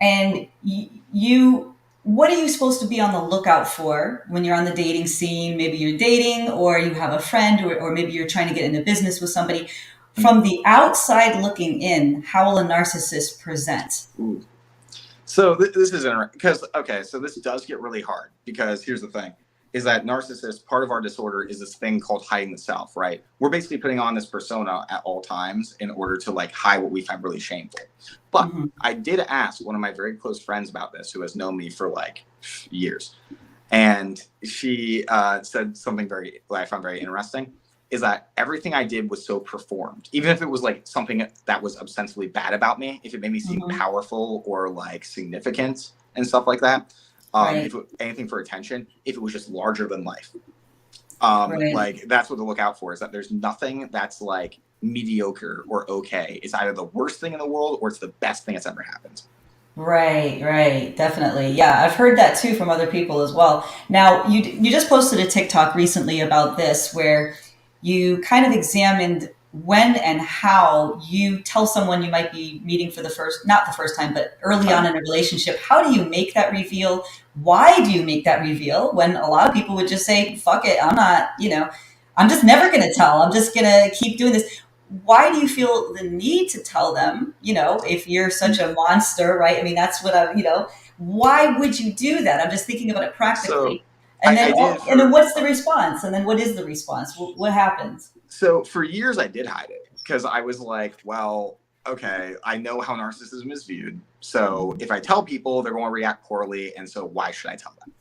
Speaker 2: and you what are you supposed to be on the lookout for when you're on the dating scene? Maybe you're dating or you have a friend, or maybe you're trying to get into business with somebody. From the outside looking in, how will a narcissist present?
Speaker 4: Ooh. So this is interesting because, okay, so this does get really hard because here's the thing is that narcissist, part of our disorder is this thing called hiding the self, right? We're basically putting on this persona at all times in order to like hide what we find really shameful. But I did ask one of my very close friends about this who has known me for like years. And she said something I found very interesting is that everything I did was so performed, even if it was like something that was ostensibly bad about me, if it made me seem powerful or like significant and stuff like that, if anything for attention, if it was just larger than life, like that's what to look out for, is that there's nothing that's like mediocre or okay. It's either the worst thing in the world or it's the best thing that's ever happened.
Speaker 2: Right, definitely. Yeah, I've heard that too from other people as well. Now, you just posted a TikTok recently about this where you kind of examined when and how you tell someone you might be meeting for the first, not the first time, but early on in a relationship. How do you make that reveal? Why do you make that reveal when a lot of people would just say, fuck it, I'm not, I'm just never going to tell. I'm just going to keep doing this. Why do you feel the need to tell them, if you're such a monster, right? I mean, that's what why would you do that? I'm just thinking about it practically.
Speaker 4: So
Speaker 2: and then what's the response? And then what is the response? What happens?
Speaker 4: So for years I did hide it because I was like, well, okay, I know how narcissism is viewed. So if I tell people, they're going to react poorly. And so why should I tell them?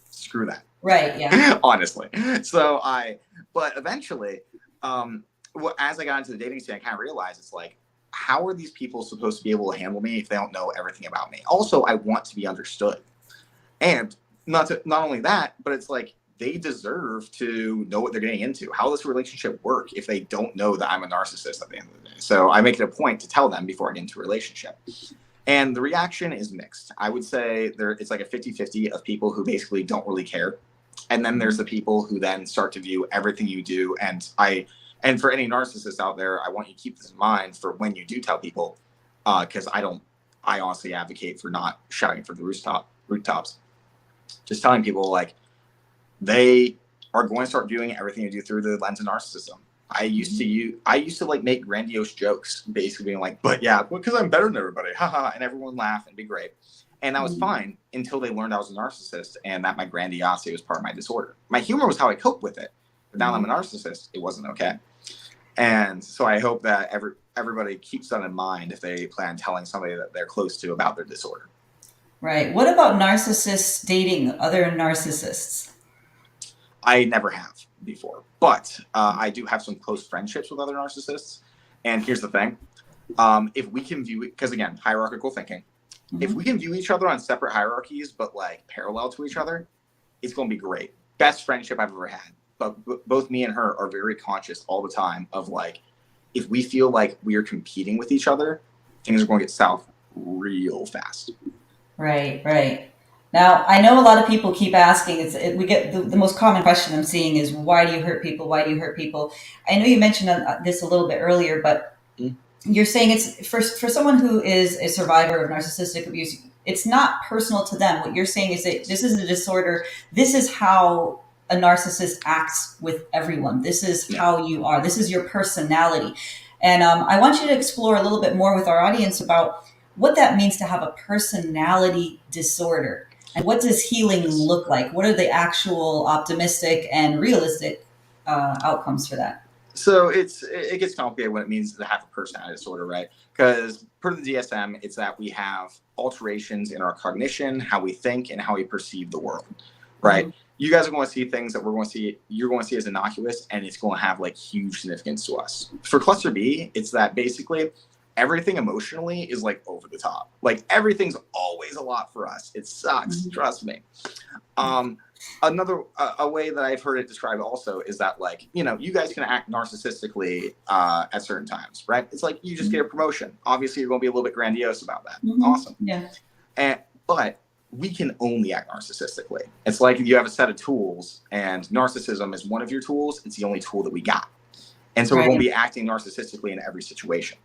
Speaker 4: Screw that.
Speaker 2: Right. Yeah.
Speaker 4: Honestly. But eventually, as I got into the dating scene, I kind of realized it's like, how are these people supposed to be able to handle me if they don't know everything about me? Also, I want to be understood. And not only that, but it's like, they deserve to know what they're getting into. How does a relationship work if they don't know that I'm a narcissist at the end of the day? So I make it a point to tell them before I get into a relationship. And the reaction is mixed. I would say it's like a 50-50 of people who basically don't really care. And then there's the people who then start to view everything you do. And for any narcissists out there, I want you to keep this in mind for when you do tell people, because I honestly advocate for not shouting for the rooftops. Just telling people like, they are going to start viewing everything you do through the lens of narcissism. I used to like make grandiose jokes, basically being like, but yeah, because I'm better than everybody, haha, and everyone laugh and be great. And that was fine until they learned I was a narcissist and that my grandiosity was part of my disorder. My humor was how I coped with it. But now that I'm a narcissist, it wasn't okay. And so I hope that everybody keeps that in mind if they plan telling somebody that they're close to about their disorder.
Speaker 2: Right. What about narcissists dating other narcissists?
Speaker 4: I never have before, but I do have some close friendships with other narcissists. And here's the thing. If we can view it, because again, hierarchical thinking, if we can view each other on separate hierarchies, but like parallel to each other, it's going to be great. Best friendship I've ever had. But both me and her are very conscious all the time of like, if we feel like we are competing with each other, things are going to get south real fast.
Speaker 2: Right. Now, I know a lot of people keep asking, we get the most common question I'm seeing is, why do you hurt people? Why do you hurt people? I know you mentioned this a little bit earlier, but you're saying it's for someone who is a survivor of narcissistic abuse, it's not personal to them. What you're saying is that this is a disorder. This is how a narcissist acts with everyone. This is how you are. This is your personality. And I want you to explore a little bit more with our audience about what that means to have a personality disorder. And what does healing look like? What are the actual optimistic and realistic outcomes for that?
Speaker 4: So it gets complicated when it means to have a personality disorder, right? Because per the DSM, it's that we have alterations in our cognition, how we think, and how we perceive the world, right? You guys are going to see things that you're going to see as innocuous, and it's going to have like huge significance to us. For cluster B, it's that basically everything emotionally is like over the top. Like everything's always a lot for us. It sucks. Trust me. Another a way that I've heard it described also is that, like, you know, you guys can act narcissistically at certain times, right? It's like you just get a promotion. Obviously, you're going to be a little bit grandiose about that. Awesome.
Speaker 2: Yeah.
Speaker 4: But we can only act narcissistically. It's like you have a set of tools, and narcissism is one of your tools. It's the only tool that we got. And so we're going to be acting narcissistically in every situation.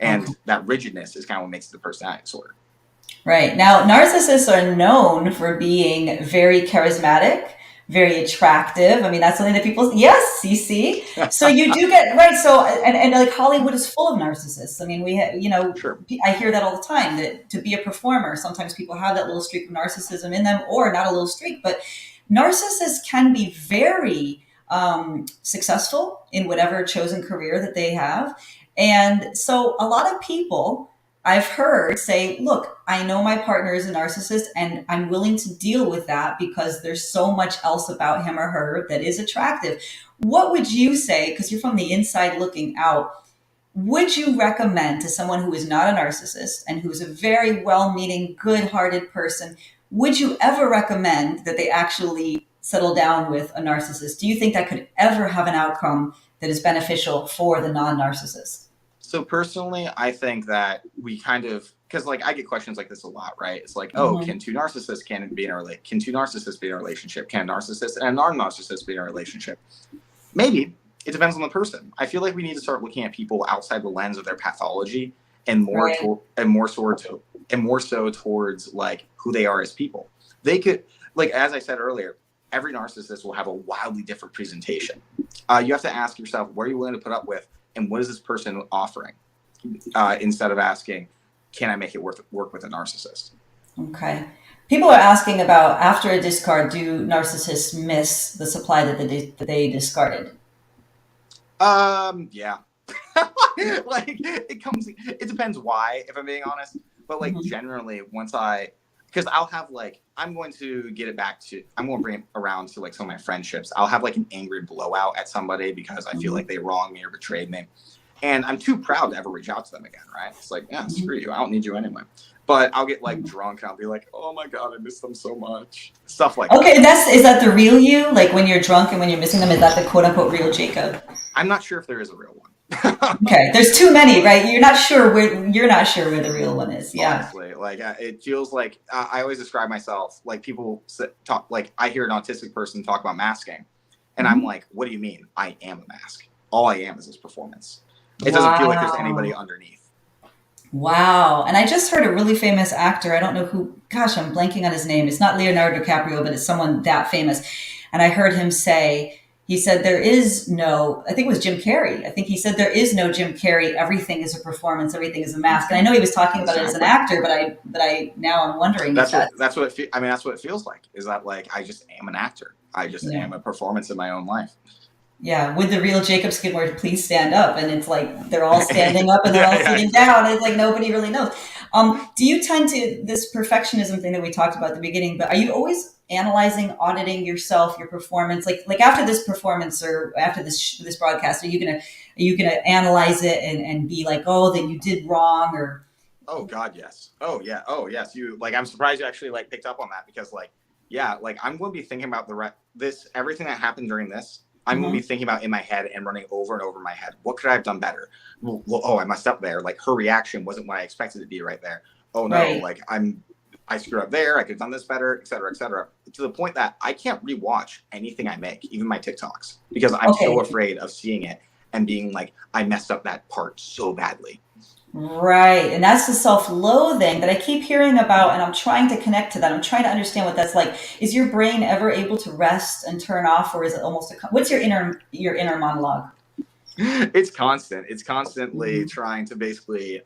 Speaker 4: And that rigidness is kind of what makes it the personality disorder.
Speaker 2: Right. Now, narcissists are known for being very charismatic, very attractive. I mean, that's something that people, yes, CC. So you do get, right. So, and like Hollywood is full of narcissists. I mean, we have, you know, I hear that all the time, that to be a performer, sometimes people have that little streak of narcissism in them, or not a little streak, but narcissists can be very successful in whatever chosen career that they have. And so a lot of people I've heard say, look, I know my partner is a narcissist and I'm willing to deal with that because there's so much else about him or her that is attractive. What would you say, because you're from the inside looking out, would you recommend to someone who is not a narcissist and who's a very well-meaning, good-hearted person, would you ever recommend that they actually settle down with a narcissist? Do you think that could ever have an outcome that is beneficial for the non-narcissist?
Speaker 4: So personally, I think that we kind of, because like I get questions like this a lot, right? It's like, oh, can two narcissists be in a relationship? Can a narcissist and a non-narcissist be in a relationship? Maybe. It depends on the person. I feel like we need to start looking at people outside the lens of their pathology and more so towards like who they are as people. They could, like as I said earlier, every narcissist will have a wildly different presentation. You have to ask yourself, what are you willing to put up with? And what is this person offering? Instead of asking, can I make it work with a narcissist?
Speaker 2: Okay. People are asking about, after a discard, do narcissists miss the supply that they discarded?
Speaker 4: Yeah. Like it depends why, if I'm being honest. But like generally, because I'll have like, I'm going to bring it around to like some of my friendships. I'll have like an angry blowout at somebody because I feel like they wronged me or betrayed me. And I'm too proud to ever reach out to them again, right? It's like, yeah, screw you. I don't need you anyway. But I'll get like drunk and I'll be like, oh my God, I miss them so much. Stuff like that.
Speaker 2: Okay, is that the real you? Like when you're drunk and when you're missing them, is that the quote unquote real Jacob?
Speaker 4: I'm not sure if there is a real one.
Speaker 2: Okay, there's too many, right? You're not sure where the real one is. Yeah.
Speaker 4: Honestly, like it feels like I always describe myself like people talk, like I hear an autistic person talk about masking, and I'm like, what do you mean? I am a mask. All I am is this performance. It doesn't feel like there's anybody underneath.
Speaker 2: Wow. And I just heard a really famous actor. I don't know who. Gosh, I'm blanking on his name. It's not Leonardo DiCaprio, but it's someone that famous. And I heard him say, he said, there is no, I think it was Jim Carrey. I think he said, there is no Jim Carrey. Everything is a performance. Everything is a mask. And I know he was talking about it as an actor, but I now I'm wondering.
Speaker 4: That's what it feels like, is that like, I just am an actor. I just am a performance in my own life.
Speaker 2: Yeah. With the real Jacob Skidmore, please stand up. And it's like, they're all standing up and they're all sitting down. It's like, nobody really knows. Do you tend to this perfectionism thing that we talked about at the beginning, but are you always analyzing, auditing yourself, your performance? Like after this performance or after this broadcast, are you gonna analyze it and be like, oh, that you did wrong? Or
Speaker 4: oh God, yes. Oh yeah. Oh yes. I'm surprised you actually like picked up on that, because like, yeah, like I'm going to be thinking about everything that happened during this. I'm going to be thinking about in my head and running over and over in my head. What could I have done better? Well, oh, I messed up there. Like her reaction wasn't what I expected it to be right there. Oh no, like I screwed up there. I could have done this better, et cetera, to the point that I can't rewatch anything I make, even my TikToks, because I'm so afraid of seeing it and being like, I messed up that part so badly.
Speaker 2: Right. And that's the self-loathing that I keep hearing about. And I'm trying to connect to that. I'm trying to understand what that's like. Is your brain ever able to rest and turn off, or is it almost what's your inner monologue?
Speaker 4: It's constant. It's constantly trying to basically,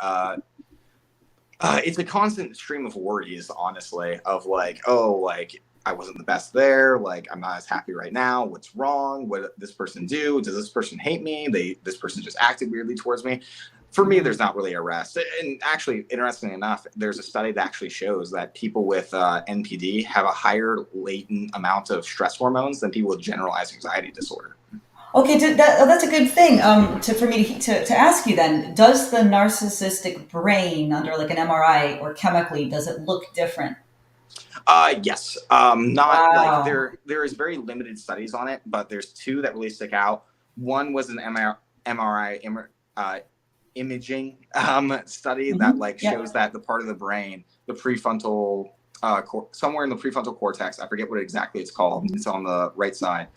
Speaker 4: it's a constant stream of worries, honestly, of like, oh, like I wasn't the best there. Like I'm not as happy right now. What's wrong? What did this person do? Does this person hate me? This person just acted weirdly towards me. For me, there's not really a rest. And actually, interestingly enough, there's a study that actually shows that people with NPD have a higher latent amount of stress hormones than people with generalized anxiety disorder.
Speaker 2: Okay, that's a good thing for me to ask you then. Does the narcissistic brain under like an MRI or chemically, does it look different?
Speaker 4: Yes. Not like
Speaker 2: Wow.
Speaker 4: there is very limited studies on it, but there's two that really stick out. One was an MRI imaging study that like
Speaker 2: Yep.
Speaker 4: shows that the part of the brain, the prefrontal somewhere in the prefrontal cortex, I forget what exactly it's called. It's on the right side.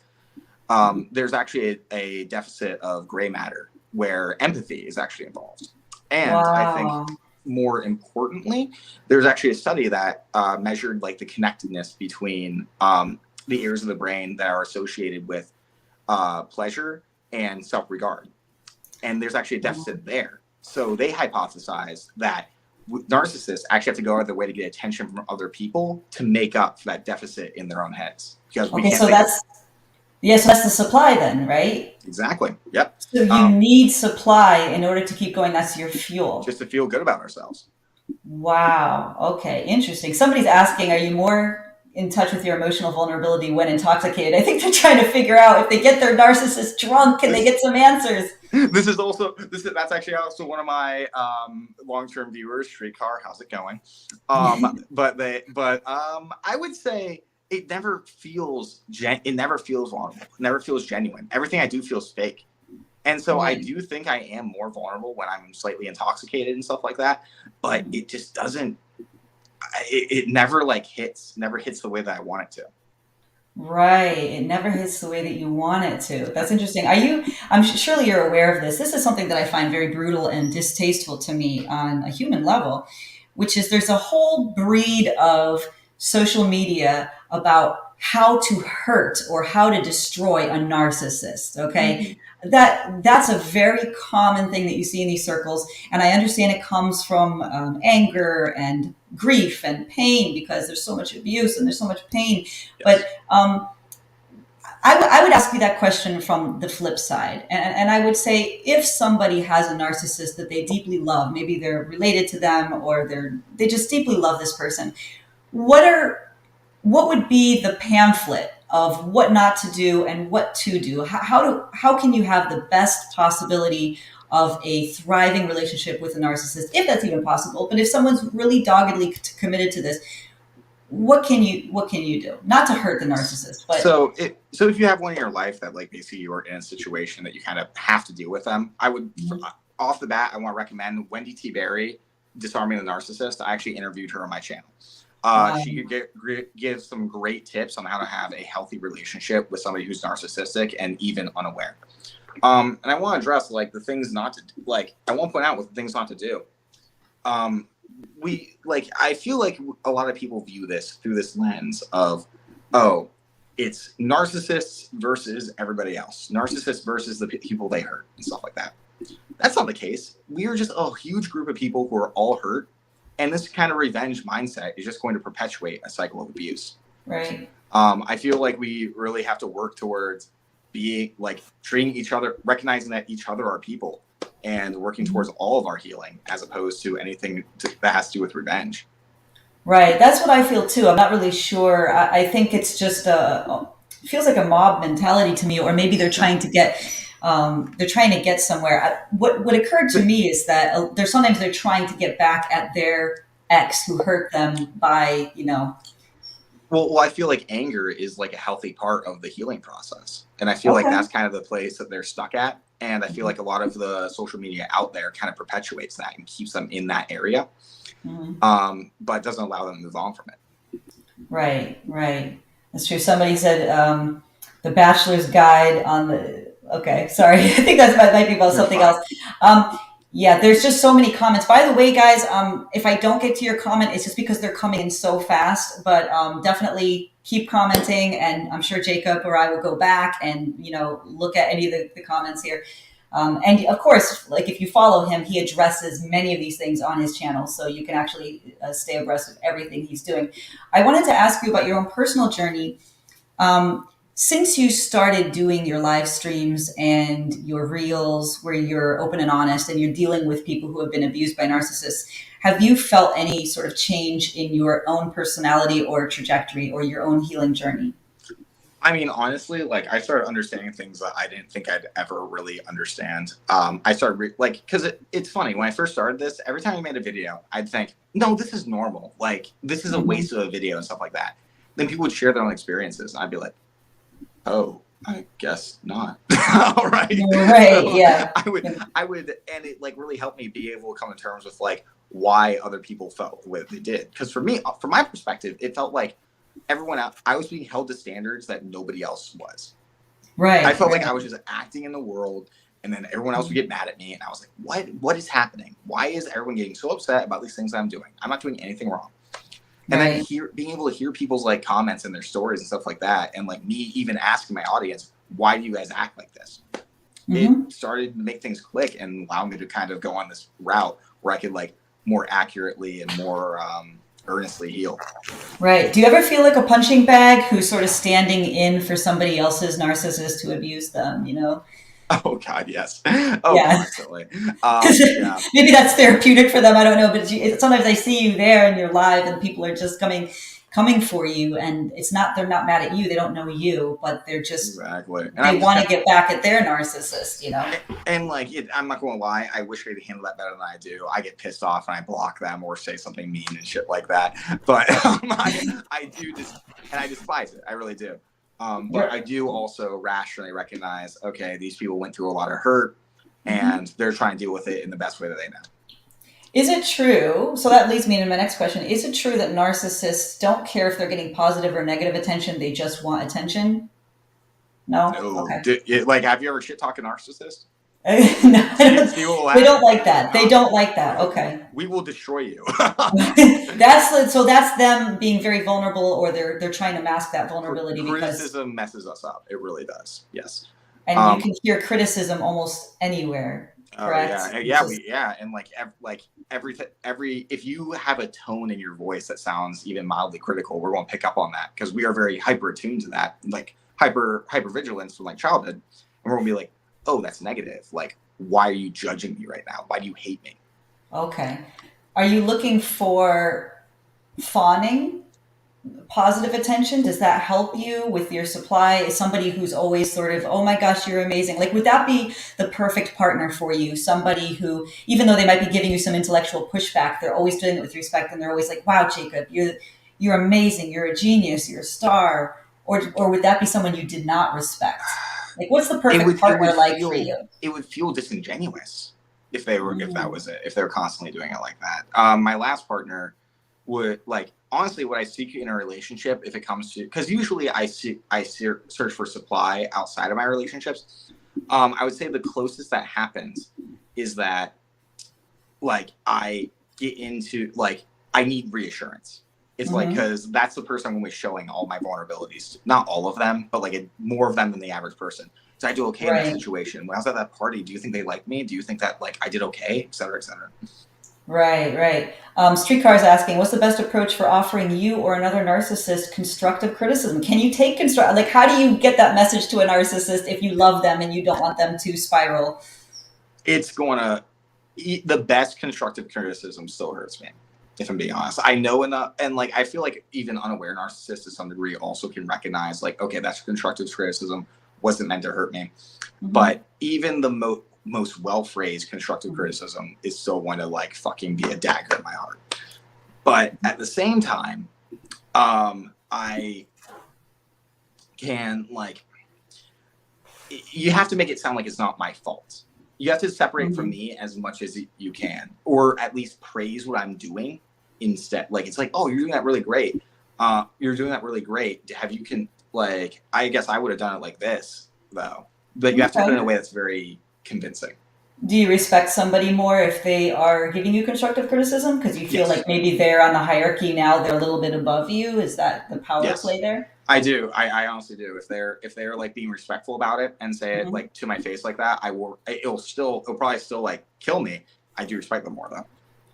Speaker 4: There's actually a deficit of gray matter where empathy is actually involved. And I think
Speaker 2: Wow.
Speaker 4: more importantly, there's actually a study that measured like the connectedness between the areas of the brain that are associated with pleasure and self-regard. And there's actually a deficit there. So they hypothesized that narcissists actually have to go out of their way to get attention from other people to make up for that deficit in their own heads because we
Speaker 2: Okay,
Speaker 4: can't
Speaker 2: so
Speaker 4: think of
Speaker 2: that's the supply then, right?
Speaker 4: exactly. Yep.
Speaker 2: So you need supply in order to keep going. That's your
Speaker 4: Just
Speaker 2: fuel.
Speaker 4: to feel good about ourselves.
Speaker 2: Wow. Okay. Interesting. Somebody's asking, are you more in touch with your emotional vulnerability when intoxicated? I think they're trying to figure out if they get their narcissist drunk, can they
Speaker 4: This
Speaker 2: get some answers?
Speaker 4: that's actually also one of my long-term viewers. Streetcar, how's it going? I would say it never feels it never feels vulnerable. It never feels genuine. Everything I do feels fake. And so I
Speaker 2: Right.
Speaker 4: do think I am more vulnerable when I'm slightly intoxicated and stuff like that. But
Speaker 2: Mhm.
Speaker 4: it just doesn't. It never like never hits the way that I want it to.
Speaker 2: Right. It never hits the way that you want it to. That's interesting. Surely you're aware of this. This is something that I find very brutal and distasteful to me on a human level, which is there's a whole breed of social media about how to hurt or how to destroy a narcissist. Okay.
Speaker 4: Mm-hmm.
Speaker 2: That's a very common thing that you see in these circles. And I understand it comes from anger and grief and pain because there's so much abuse and there's so much pain. But
Speaker 4: Yes.
Speaker 2: I would ask you that question from the flip side. And I would say if somebody has a narcissist that they deeply love, maybe they're related to them or they just deeply love this person, what are what would be the pamphlet of what not to do and what to do? How can you have the best possibility of a thriving relationship with a narcissist, if that's even possible? But if someone's really doggedly committed to this, what can you do? Not to hurt the narcissist, but
Speaker 4: So if you have one in your life that like basically you are in a situation that you kind of have to deal with them, I would off the bat I want to recommend Wendy T. Berry, Disarming the Narcissist. I actually interviewed her on my channel. She could give some great tips on how to have a healthy relationship with somebody who's narcissistic and even unaware. And I want to address like the things not to do. Like I want to point out what the things not to do. I feel like a lot of people view this through this lens of, oh, it's narcissists versus everybody else, narcissists versus the people they hurt and stuff like that. That's not the case. We are just a huge group of people who are all hurt, and this kind of revenge mindset is just going to perpetuate a cycle of abuse.
Speaker 2: right.
Speaker 4: I feel like we really have to work towards being like treating each other, recognizing that each other are people, and working towards all of our healing as opposed to anything that has to do with revenge.
Speaker 2: Right. That's what I feel too. I'm not really sure. I think it's just it feels like a mob mentality to me, or maybe they're trying to get somewhere. What occurred to me is that there's sometimes they're trying to get back at their ex who hurt them by,
Speaker 4: Well, I feel like anger is like a healthy part of the healing process. And I feel like
Speaker 2: okay.
Speaker 4: that's kind of the place that they're stuck at. And I feel like a lot of the social media out there kind of perpetuates that and keeps them in that area,
Speaker 2: Mhm.
Speaker 4: but doesn't allow them to move on from it.
Speaker 2: Right, right. That's true. Somebody said the Bachelor's Guide on the. Okay, sorry. I think might be about
Speaker 4: You're
Speaker 2: something
Speaker 4: fine.
Speaker 2: else. Yeah, there's just so many comments. By the way, guys, if I don't get to your comment, it's just because they're coming in so fast. But definitely keep commenting, and I'm sure Jacob or I will go back and look at any of the comments here. And of course, like if you follow him, he addresses many of these things on his channel, so you can actually stay abreast of everything he's doing. I wanted to ask you about your own personal journey. Since you started doing your live streams and your reels where you're open and honest and you're dealing with people who have been abused by narcissists, have you felt any sort of change in your own personality or trajectory or your own healing journey?
Speaker 4: I mean, honestly, like I started understanding things that I didn't think I'd ever really understand. I started because it's funny when I first started this. Every time I made a video, I'd think, "No, this is normal. Like this is a
Speaker 2: Mhm.
Speaker 4: waste of a video and stuff like that." Then people would share their own experiences, and I'd be like, "Oh, I guess not." All right.
Speaker 2: Right,
Speaker 4: So
Speaker 2: yeah.
Speaker 4: and it like really helped me be able to come to terms with like why other people felt the way that they did. Because for me, from my perspective, it felt like everyone else, I was being held to standards that nobody else was. I
Speaker 2: Right,
Speaker 4: felt like
Speaker 2: right.
Speaker 4: I was just acting in the world, and then everyone else would get mad at me, and I was like, what is happening? Why is everyone getting so upset about these things I'm doing? I'm not doing anything wrong. And then
Speaker 2: Right.
Speaker 4: being able to hear people's like comments and their stories and stuff like that, and like me even asking my audience, why do you guys act like this? It
Speaker 2: Hmm.
Speaker 4: started to make things click and allow me to kind of go on this route where I could like more accurately and more earnestly heal.
Speaker 2: Right. Do you ever feel like a punching bag who's sort of standing in for somebody else's narcissist who abused them, you know?
Speaker 4: Oh God, yes. Oh,
Speaker 2: Yeah.
Speaker 4: constantly. Yeah.
Speaker 2: Maybe that's therapeutic for them. I don't know, but sometimes I see you there and you're live, and people are just coming for you, and it's not they're not mad at you. They don't know you, but
Speaker 4: Exactly. And
Speaker 2: they
Speaker 4: I'm just
Speaker 2: want
Speaker 4: kind
Speaker 2: to get back at their narcissist. You know.
Speaker 4: and like I'm not going to lie, I wish I could handle that better than I do. I get pissed off and I block them or say something mean and shit like that. But I do just and I despise it. I really do. But I do also rationally recognize, okay, these people went through a lot of hurt
Speaker 2: Mm-hmm.
Speaker 4: and they're trying to deal with it in the best way that they know.
Speaker 2: Is it true? So that leads me to my next question. Is it true that narcissists don't care if they're getting positive or negative attention? They just want attention? No?
Speaker 4: No,
Speaker 2: Okay.
Speaker 4: like, have you ever shit talked a narcissist?
Speaker 2: No,
Speaker 4: People will
Speaker 2: they
Speaker 4: ask,
Speaker 2: don't like
Speaker 4: no,
Speaker 2: that. They
Speaker 4: not.
Speaker 2: don't like that. Okay.
Speaker 4: We will destroy you.
Speaker 2: That's them being very vulnerable, or they're trying to mask that vulnerability because,
Speaker 4: Criticism messes us up. It really does. Yes.
Speaker 2: and you
Speaker 4: Um,
Speaker 2: can hear criticism almost anywhere,
Speaker 4: oh
Speaker 2: correct?
Speaker 4: yeah,
Speaker 2: It's
Speaker 4: yeah,
Speaker 2: just
Speaker 4: and like every if you have a tone in your voice that sounds even mildly critical, we're going to pick up on that because we are very hyper attuned to that, like hyper vigilance from like childhood, and we're going to be like, oh, that's negative. Like, why are you judging me right now? Why do you hate me?
Speaker 2: okay. Are you looking for fawning, positive attention? Does that help you with your supply? Is somebody who's always sort of, oh my gosh, you're amazing. Like, would that be the perfect partner for you? Somebody who, even though they might be giving you some intellectual pushback, they're always doing it with respect, and they're always like, wow, Jacob, you're amazing. You're a genius. You're a star. Or would that be someone you did not respect? Like, what's the
Speaker 4: It
Speaker 2: perfect
Speaker 4: would it
Speaker 2: partner
Speaker 4: would
Speaker 2: like for
Speaker 4: feel
Speaker 2: you?
Speaker 4: it would feel disingenuous if that
Speaker 2: Mm.
Speaker 4: was it, if they were constantly doing it like that. My last partner would like honestly what I seek in a relationship if it comes to because usually search for supply outside of my relationships. I would say the closest that happens is that like I get into like I need reassurance. It's like
Speaker 2: Hmm.
Speaker 4: because that's the person I'm going to be showing all my vulnerabilities. Not all of them, but like more of them than the average person. So I do okay in that
Speaker 2: Right.
Speaker 4: situation. When I was at that party, do you think they like me? Do you think that like I did okay, et cetera, et cetera?
Speaker 2: Right, right. Streetcar's asking, what's the best approach for offering you or another narcissist constructive criticism? Can you take like, how do you get that message to a narcissist if you love them and you don't want them to spiral?
Speaker 4: It's going to the best constructive criticism still hurts me. If I'm being honest, I know enough, and like I feel like even unaware narcissists to some degree also can recognize like, okay, that's constructive criticism wasn't meant to hurt me.
Speaker 2: Hmm.
Speaker 4: But even the most well phrased constructive criticism is still going to like fucking be a dagger in my heart. But at the same time, I can like you have to make it sound like it's not my fault. You have to separate from
Speaker 2: Hmm.
Speaker 4: me as much as you can, or at least praise what I'm doing instead. Like it's like, oh, you're doing that really great. You're doing that really great. Have you can like? I guess I would have done it like this though, but you have to put it in a
Speaker 2: Okay.
Speaker 4: way that's very convincing.
Speaker 2: Do you respect somebody more if they are giving you constructive criticism? Because you feel like
Speaker 4: Yes,
Speaker 2: maybe they're on the hierarchy now, they're a little bit above you. Is that the power
Speaker 4: yes,
Speaker 2: play there?
Speaker 4: I do. I honestly do. If they're like being respectful about it and say it
Speaker 2: Hmm.
Speaker 4: like to my face like that, I will. It'll probably still like kill me. I do respect them more though.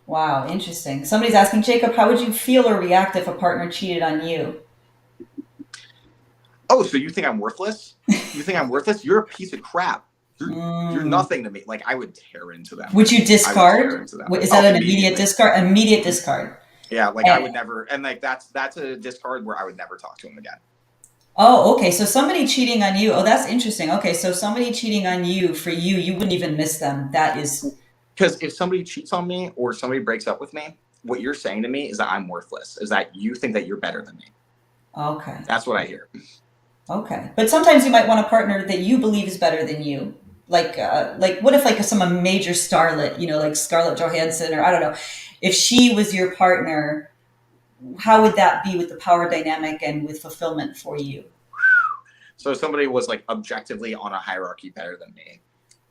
Speaker 2: Wow, interesting. Somebody's asking, Jacob, how would you feel or react if a partner cheated on you?
Speaker 4: Oh, so you think I'm worthless? You think I'm worthless? You're a piece of crap. You're
Speaker 2: Mm.
Speaker 4: nothing to me. Like I would tear into them.
Speaker 2: Would you
Speaker 4: I would tear
Speaker 2: discard?
Speaker 4: into them.
Speaker 2: Is that
Speaker 4: Oh,
Speaker 2: an immediate
Speaker 4: immediately.
Speaker 2: discard? Immediate discard.
Speaker 4: Yeah, like I
Speaker 2: And
Speaker 4: would never and like that's a discard where I would never talk to him again.
Speaker 2: Oh, okay. So somebody cheating on you. Oh, that's interesting. Okay, so somebody cheating on you for you, you wouldn't even miss them. That is
Speaker 4: Because if somebody cheats on me or somebody breaks up with me, what you're saying to me is that I'm worthless, is that you think that you're better than me.
Speaker 2: okay.
Speaker 4: That's what I hear.
Speaker 2: Okay. But sometimes you might want a partner that you believe is better than you. Like what if like some major starlet, like Scarlett Johansson, or I don't know, if she was your partner, how would that be with the power dynamic and with fulfillment for you?
Speaker 4: So if somebody was like objectively on a hierarchy better than me.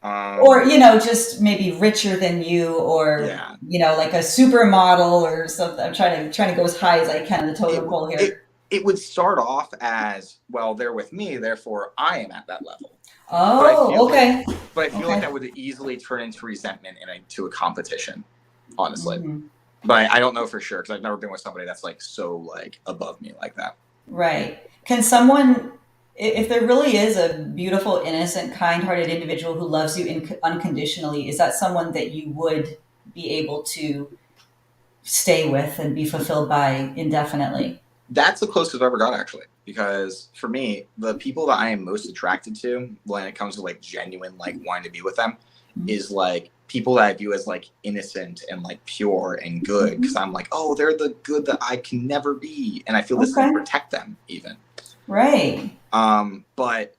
Speaker 2: Or just maybe richer than you, or
Speaker 4: Yeah.
Speaker 2: like a supermodel or something. I'm trying to go as high as I can in the
Speaker 4: It,
Speaker 2: totem pole
Speaker 4: it,
Speaker 2: here.
Speaker 4: it would start off as, well, they're with me, therefore I am at that level. But I feel
Speaker 2: Oh,
Speaker 4: like,
Speaker 2: okay.
Speaker 4: that would easily turn into resentment and into a competition, honestly.
Speaker 2: Hmm.
Speaker 4: But I don't know for sure because I've never been with somebody that's like so like above me like that.
Speaker 2: Right. Can someone, if there really is a beautiful, innocent, kind-hearted individual who loves you unconditionally, is that someone that you would be able to stay with and be fulfilled by indefinitely?
Speaker 4: That's the closest I've ever got, actually, because for me, the people that I am most attracted to when it comes to like genuine like wanting to be with them
Speaker 2: Mhm.
Speaker 4: is like people that I view as like innocent and like pure and good, because
Speaker 2: Mhm.
Speaker 4: I'm like, oh, they're the good that I can never be, and I feel this need to
Speaker 2: Okay.
Speaker 4: protect them even.
Speaker 2: Right.
Speaker 4: But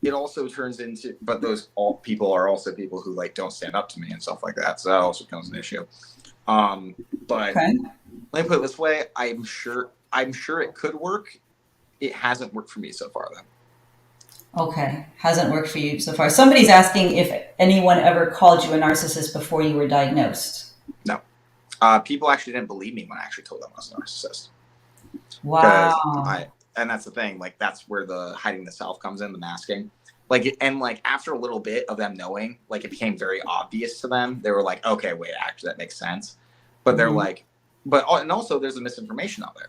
Speaker 4: it also turns into, but those all people are also people who like don't stand up to me and stuff like that, so that also becomes an issue. um but
Speaker 2: Okay.
Speaker 4: let me put it this way, I'm sure it could work. It hasn't worked for me so far, though.
Speaker 2: Okay. Hasn't worked for you so far. Somebody's asking if anyone ever called you a narcissist before you were diagnosed.
Speaker 4: No. People actually didn't believe me when I actually told them I was a narcissist, because
Speaker 2: Wow.
Speaker 4: and that's the thing, like that's where the hiding the self comes in, the masking. Like, and like after a little bit of them knowing, like it became very obvious to them. They were like, okay, wait, actually that makes sense. But they're
Speaker 2: Hmm.
Speaker 4: like, and also there's a misinformation out there,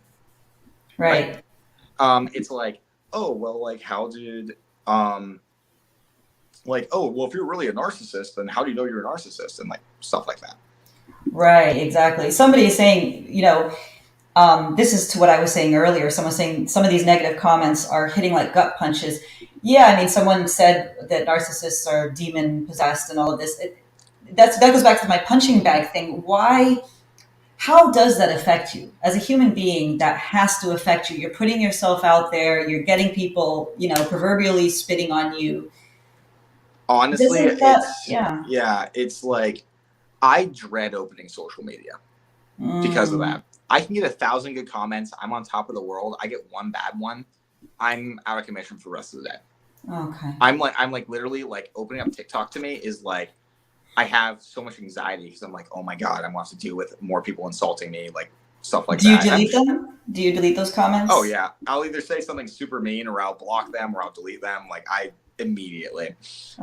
Speaker 4: right?
Speaker 2: Right.
Speaker 4: It's like, oh well, like how did um like, oh well, if you're really a narcissist, then how do you know you're a narcissist, and like stuff like that.
Speaker 2: Right. Exactly. Somebody is saying, this is to what I was saying earlier. Someone saying some of these negative comments are hitting like gut punches. Yeah, I mean, someone said that narcissists are demon possessed and all of this. That goes back to my punching bag thing. Why? How does that affect you as a human being? That has to affect you. You're putting yourself out there. You're getting people, proverbially spitting on you.
Speaker 4: Honestly,
Speaker 2: Doesn't that? Yeah.
Speaker 4: it's like I dread opening social media because of
Speaker 2: Mm,
Speaker 4: that. I can get 1,000 good comments. I'm on top of the world. I get one bad one, I'm out of commission for the rest of the day.
Speaker 2: okay.
Speaker 4: I'm like literally like opening up TikTok to me is like I have so much anxiety because I'm like, oh my god, I'm going to have to deal with more people insulting me, like stuff like
Speaker 2: Do you
Speaker 4: that. And
Speaker 2: delete them? Do you delete those
Speaker 4: oh
Speaker 2: comments?
Speaker 4: yeah, I'll either say something super mean or I'll block them or I'll delete them. Like I immediately.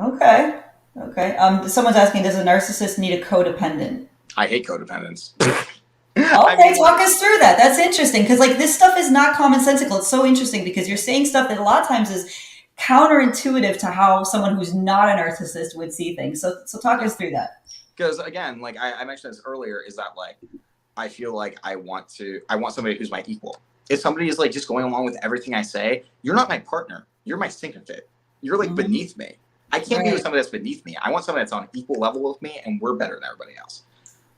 Speaker 2: Okay. Okay. Someone's asking, does a narcissist need a codependent?
Speaker 4: I hate codependence. I
Speaker 2: Okay,
Speaker 4: mean,
Speaker 2: talk
Speaker 4: like,
Speaker 2: us through that. That's interesting because like this stuff is not commonsensical. It's so interesting because you're saying stuff that a lot of times is counterintuitive to how someone who's not a narcissist would see things. So talk
Speaker 4: yeah.
Speaker 2: us through that.
Speaker 4: Because again, like I mentioned this earlier, is that like I feel like I want somebody who's my equal. If somebody is like just going along with everything I say, you're not my partner. You're my sycophant. You're like
Speaker 2: Hmm.
Speaker 4: beneath me. I can't be with
Speaker 2: Right.
Speaker 4: somebody that's beneath me. I want somebody that's on equal level with me, and we're better than everybody else.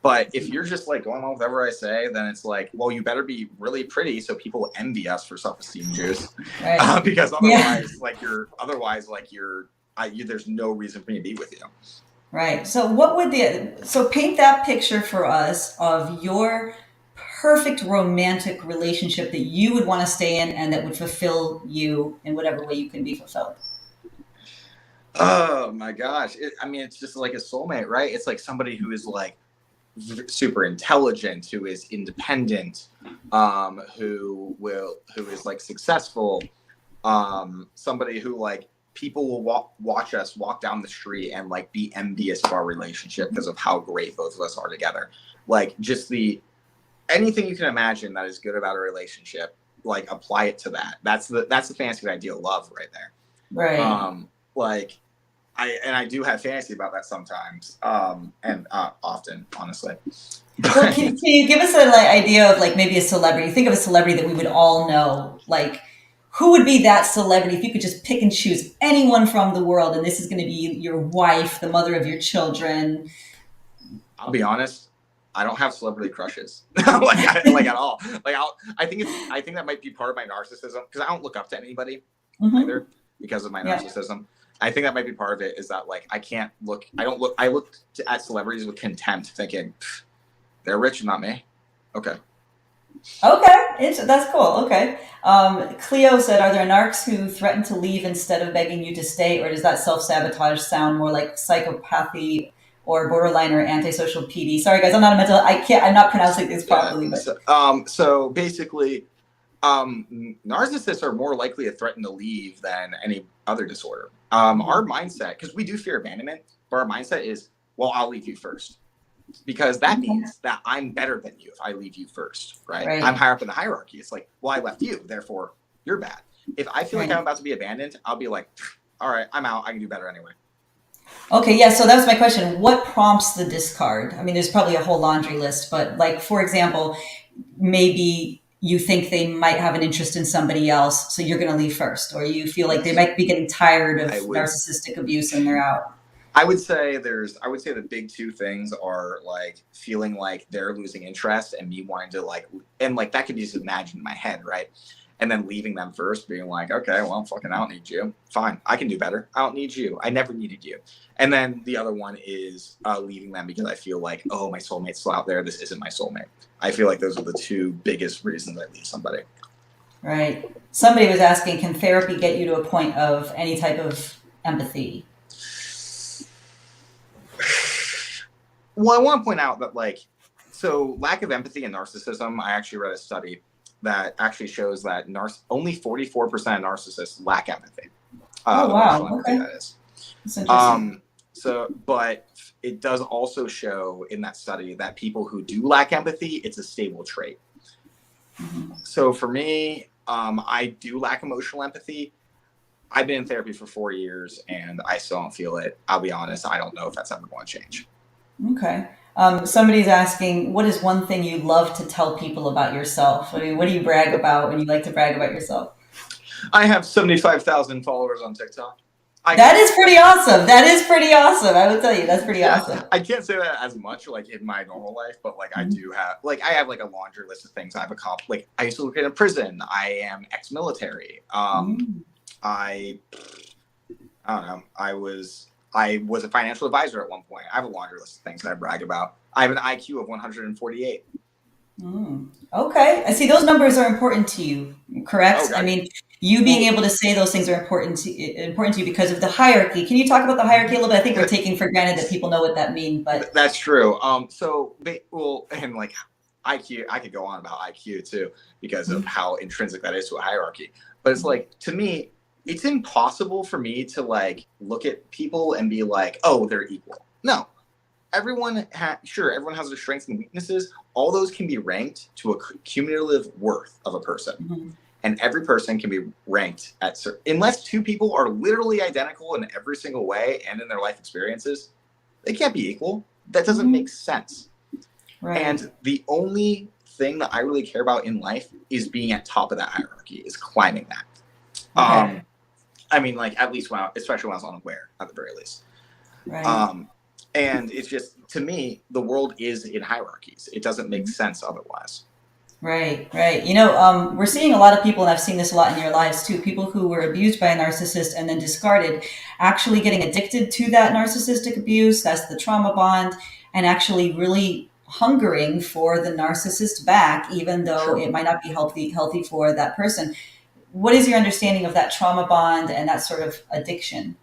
Speaker 4: But if you're just like going along with whatever I say, then it's like, well, you better be really pretty so people envy us for self-esteem juice,
Speaker 2: Right.
Speaker 4: because
Speaker 2: Yeah.
Speaker 4: there's no reason for me to be with you.
Speaker 2: Right. So paint that picture for us of your perfect romantic relationship that you would want to stay in and that would fulfill you in whatever way you can be fulfilled.
Speaker 4: Oh my gosh. I mean, it's just like a soulmate, right? It's like somebody who is like super intelligent, who is independent, who is like successful, somebody who like people will watch us walk down the street and like be envious of our relationship because of how great both of us are together. Like just anything you can imagine that is good about a relationship, like apply it to that. That's the fantasy of ideal love right there.
Speaker 2: Right.
Speaker 4: Like I do have fantasy about that sometimes, and often, honestly.
Speaker 2: Well,
Speaker 4: But
Speaker 2: can you give us an idea of like maybe a celebrity? Think of a celebrity that we would all know. Like, who would be that celebrity if you could just pick and choose anyone from the world, and this is going to be your wife, the mother of your children?
Speaker 4: I'll be honest. I don't have celebrity crushes, like at all. Like I think that might be part of my narcissism because I don't look up to anybody either because of my narcissism. I think that might be part of it is that like I look at celebrities with contempt, thinking they're rich, not me. Okay.
Speaker 2: That's cool. Okay. Cleo said, are there narcs who threaten to leave instead of begging you to stay, or does that self-sabotage sound more like psychopathy or borderline or antisocial PD? Sorry guys, I'm not pronouncing this properly. But
Speaker 4: so basically, narcissists are more likely to threaten to leave than any other disorder. Our mindset, because we do fear abandonment, but our mindset is, well, I'll leave you first. Because that means that I'm better than you if I leave you first, right? I'm higher up in the hierarchy. It's like, well, I left you, therefore you're bad. If I feel like I'm about to be abandoned, I'll be like, all right, I'm out. I can do better anyway.
Speaker 2: Okay, yeah, so that was my question. What prompts the discard? I mean, there's probably a whole laundry list, but like, for example, maybe you think they might have an interest in somebody else, so you're going to leave first, or you feel like they might be getting tired of narcissistic abuse and they're out.
Speaker 4: I would say the big two things are like feeling like they're losing interest and me wanting to and that could be just imagined in my head, right? And then leaving them first, being like, okay, well, fucking, I don't need you. Fine, I can do better. I don't need you. I never needed you. And then the other one is leaving them because I feel like, oh, my soulmate's still out there. This isn't my soulmate. I feel like those are the two biggest reasons I leave somebody.
Speaker 2: Right. Somebody was asking, can therapy get you to a point of any type of empathy?
Speaker 4: Well, I want to point out that lack of empathy and narcissism, I actually read a study that actually shows that only 44% of narcissists lack empathy.
Speaker 2: Oh, wow.
Speaker 4: Empathy,
Speaker 2: okay.
Speaker 4: That is.
Speaker 2: That's interesting.
Speaker 4: But it does also show in that study that people who do lack empathy, it's a stable trait. Mm-hmm. So for me, I do lack emotional empathy. I've been in therapy for 4 years and I still don't feel it. I'll be honest. I don't know if that's ever going to change.
Speaker 2: Okay. Somebody's asking, what is one thing you love to tell people about yourself? I mean, what do you brag about when you like to brag about yourself?
Speaker 4: I have 75,000 followers on TikTok.
Speaker 2: That is pretty awesome. I would tell you, that's pretty awesome.
Speaker 4: I can't say that as much in my normal life, but I do have I have a laundry list of things I've accomplished. I used to work in a prison. I am ex-military. I don't know. I was a financial advisor at one point. I have a laundry list of things that I brag about. I have an IQ of 148.
Speaker 2: Okay. I see those numbers are important to you, correct?
Speaker 4: Okay.
Speaker 2: I mean, you being able to say those things are important to you because of the hierarchy. Can you talk about the hierarchy a little bit? I think we're taking for granted that people know what that means, but
Speaker 4: that's true. And IQ, I could go on about IQ too because of how intrinsic that is to a hierarchy. But it's to me, it's impossible for me to look at people and be like, oh, they're equal. No, everyone has their strengths and weaknesses. All those can be ranked to a cumulative worth of a person. Mm-hmm. And every person can be ranked unless two people are literally identical in every single way and in their life experiences, they can't be equal. That doesn't make sense. Right. And the only thing that I really care about in life is being at top of that hierarchy, is climbing that. Okay. I mean, at least especially when I was unaware, at the very least. Right. And it's just, to me, the world is in hierarchies. It doesn't make sense otherwise.
Speaker 2: Right. We're seeing a lot of people, and I've seen this a lot in your lives too, people who were abused by a narcissist and then discarded, actually getting addicted to that narcissistic abuse. That's the trauma bond, and actually really hungering for the narcissist back, even though it might not be healthy for that person. What is your understanding of that trauma bond and that sort of addiction?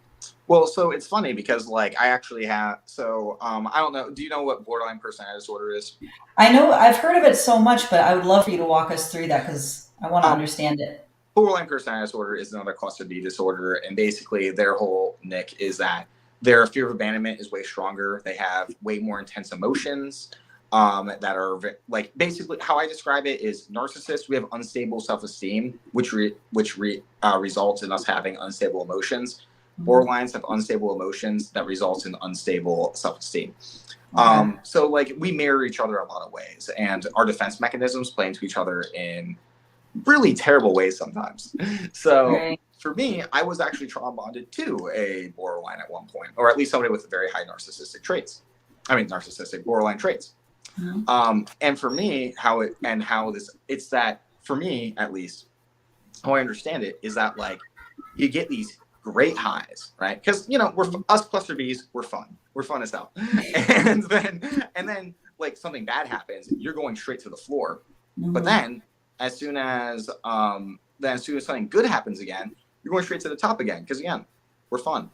Speaker 4: Well, so it's funny because I actually have, I don't know. Do you know what borderline personality disorder is?
Speaker 2: I know, I've heard of it so much, but I would love for you to walk us through that because I want to understand it.
Speaker 4: Borderline personality disorder is another cluster B disorder. And basically their whole nick is that their fear of abandonment is way stronger. They have way more intense emotions that are basically how I describe it is narcissists. We have unstable self-esteem, which results in us having unstable emotions. Borderlines have unstable emotions that results in unstable self-esteem. So we mirror each other in a lot of ways, and our defense mechanisms play into each other in really terrible ways sometimes. So
Speaker 2: Right.
Speaker 4: for me, I was actually trauma bonded to a borderline at one point, or at least somebody with very high narcissistic traits. I mean, narcissistic borderline traits.
Speaker 2: Mhm.
Speaker 4: And for me, it's that for me, at least, how I understand it is that like you get these great highs, right? Because we're us cluster bees, we're fun as hell, and then like something bad happens, you're going straight to the floor. But
Speaker 2: Mhm.
Speaker 4: then as soon as something good happens again, you're going straight to the top again because again, we're fun.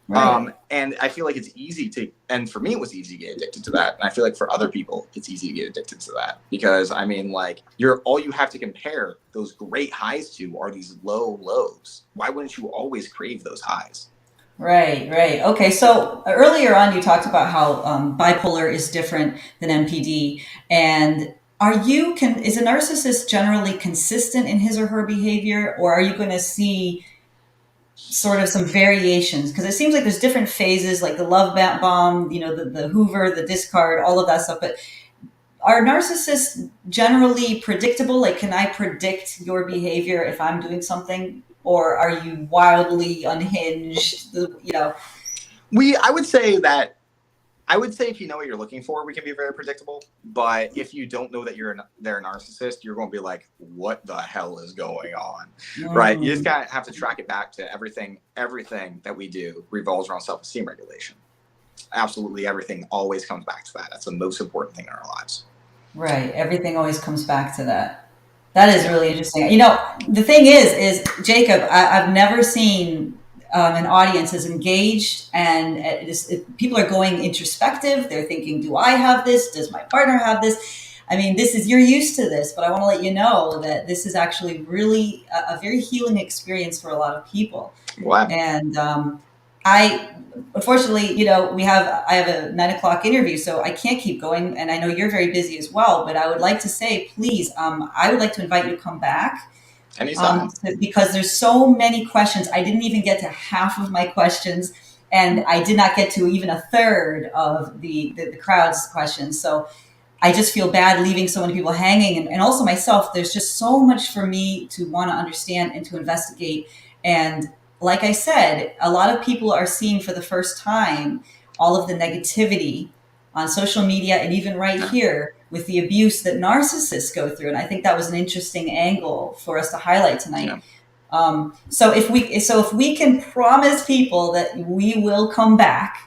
Speaker 2: Right.
Speaker 4: And I feel like it's easy to, and for me, it was easy to get addicted to that. And I feel like for other people, it's easy to get addicted to that because I mean, like, all you have to compare those great highs to are these low lows. Why wouldn't you always crave those highs?
Speaker 2: Right, right. Okay, so earlier on you talked about how bipolar is different than MPD, and is a narcissist generally consistent in his or her behavior, or are you going to see sort of some variations? Because it seems like there's different phases, like the love bomb, the Hoover, the discard, all of that stuff. But are narcissists generally predictable? Like, can I predict your behavior if I'm doing something, or are you wildly unhinged?
Speaker 4: I would say that if you know what you're looking for, we can be very predictable. But if you don't know that they're a narcissist, you're going to be like, what the hell is going on? Right? You just
Speaker 2: Mm.
Speaker 4: gotta have to track it back to everything. Everything that we do revolves around self-esteem regulation. Absolutely everything always comes back to that. That's the most important thing in our lives.
Speaker 2: Right. Everything always comes back to that. That is
Speaker 4: Yeah.
Speaker 2: really interesting. The thing is Jacob, I've never seen an audience as engaged, and people are going introspective. They're thinking, do I have this? Does my partner have this? I mean, you're used to this, but I want to let you know that this is actually really a very healing experience for a lot of people.
Speaker 4: Well,
Speaker 2: And I, unfortunately, I have a 9 o'clock interview, so I can't keep going. And I know you're very busy as well, but I would like to say, please, I would like to invite you to come back,
Speaker 4: anytime.
Speaker 2: because there's so many questions. I didn't even get to half of my questions, and I did not get to even a third of the crowd's questions. So I just feel bad leaving so many people hanging, and also myself. There's just so much for me to want to understand and to investigate. And like I said, a lot of people are seeing for the first time all of the negativity on social media and even right
Speaker 4: Yeah.
Speaker 2: here with the abuse that narcissists go through. And I think that was an interesting angle for us to highlight tonight.
Speaker 4: Yeah.
Speaker 2: So if we can promise people that we will come back,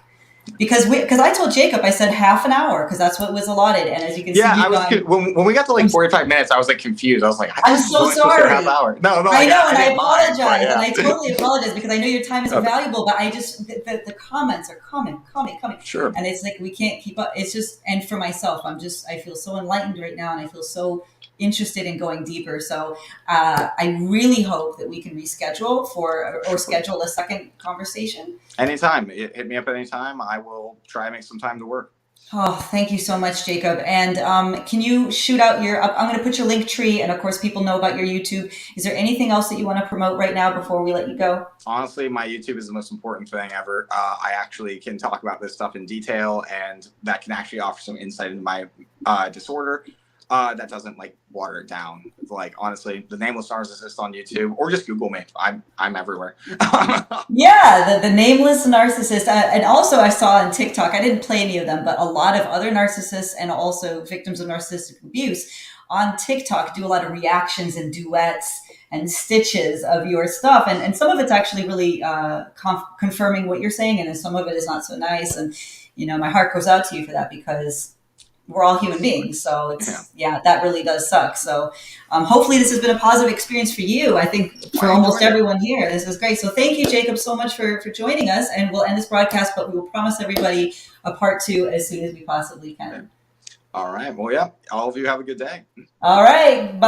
Speaker 2: because I told Jacob, I said half an hour because that's what was allotted, and as you can see,
Speaker 4: Yeah, I
Speaker 2: we've
Speaker 4: was
Speaker 2: gone.
Speaker 4: when we got to like 45 minutes, I was like confused. I was like, I thought
Speaker 2: I'm
Speaker 4: this was
Speaker 2: so
Speaker 4: only supposed to be a half
Speaker 2: sorry.
Speaker 4: hour. No,
Speaker 2: I
Speaker 4: like
Speaker 2: know,
Speaker 4: I
Speaker 2: and I
Speaker 4: didn't mind, but
Speaker 2: apologize, and
Speaker 4: yeah.
Speaker 2: I totally apologize because I know your time is
Speaker 4: Okay.
Speaker 2: invaluable, but I just the comments are coming,
Speaker 4: Sure.
Speaker 2: and it's like we can't keep up. It's just, and for myself, I feel so enlightened right now, and I feel so interested in going deeper. So I really hope that we can reschedule or
Speaker 4: Sure.
Speaker 2: schedule a second conversation.
Speaker 4: Anytime. Hit me up anytime. I will try to make some time to work.
Speaker 2: Oh, thank you so much, Jacob. And can you shoot out I'm going to put your link tree, and of course, people know about your YouTube. Is there anything else that you want to promote right now before we let you go?
Speaker 4: Honestly, my YouTube is the most important thing ever. I actually can talk about this stuff in detail, and that can actually offer some insight into my disorder. That doesn't like water it down. Like honestly, the Nameless Narcissist on YouTube, or just Google me. I'm everywhere.
Speaker 2: Yeah, the nameless narcissist. And also, I saw on TikTok, I didn't play any of them, but a lot of other narcissists and also victims of narcissistic abuse on TikTok do a lot of reactions and duets and stitches of your stuff. And some of it's actually really confirming what you're saying, and then some of it is not so nice. And, my heart goes out to you for that because we're all human beings. So
Speaker 4: Yeah.
Speaker 2: that really does suck. So hopefully this has been a positive experience for you. I think for
Speaker 4: I
Speaker 2: almost
Speaker 4: enjoyed it.
Speaker 2: everyone here, this was great. So thank you, Jacob, so much for joining us. And we'll end this broadcast, but we will promise everybody a part 2 as soon as we possibly can.
Speaker 4: All right. Well, yeah. All of you have a good day.
Speaker 2: All right. Bye.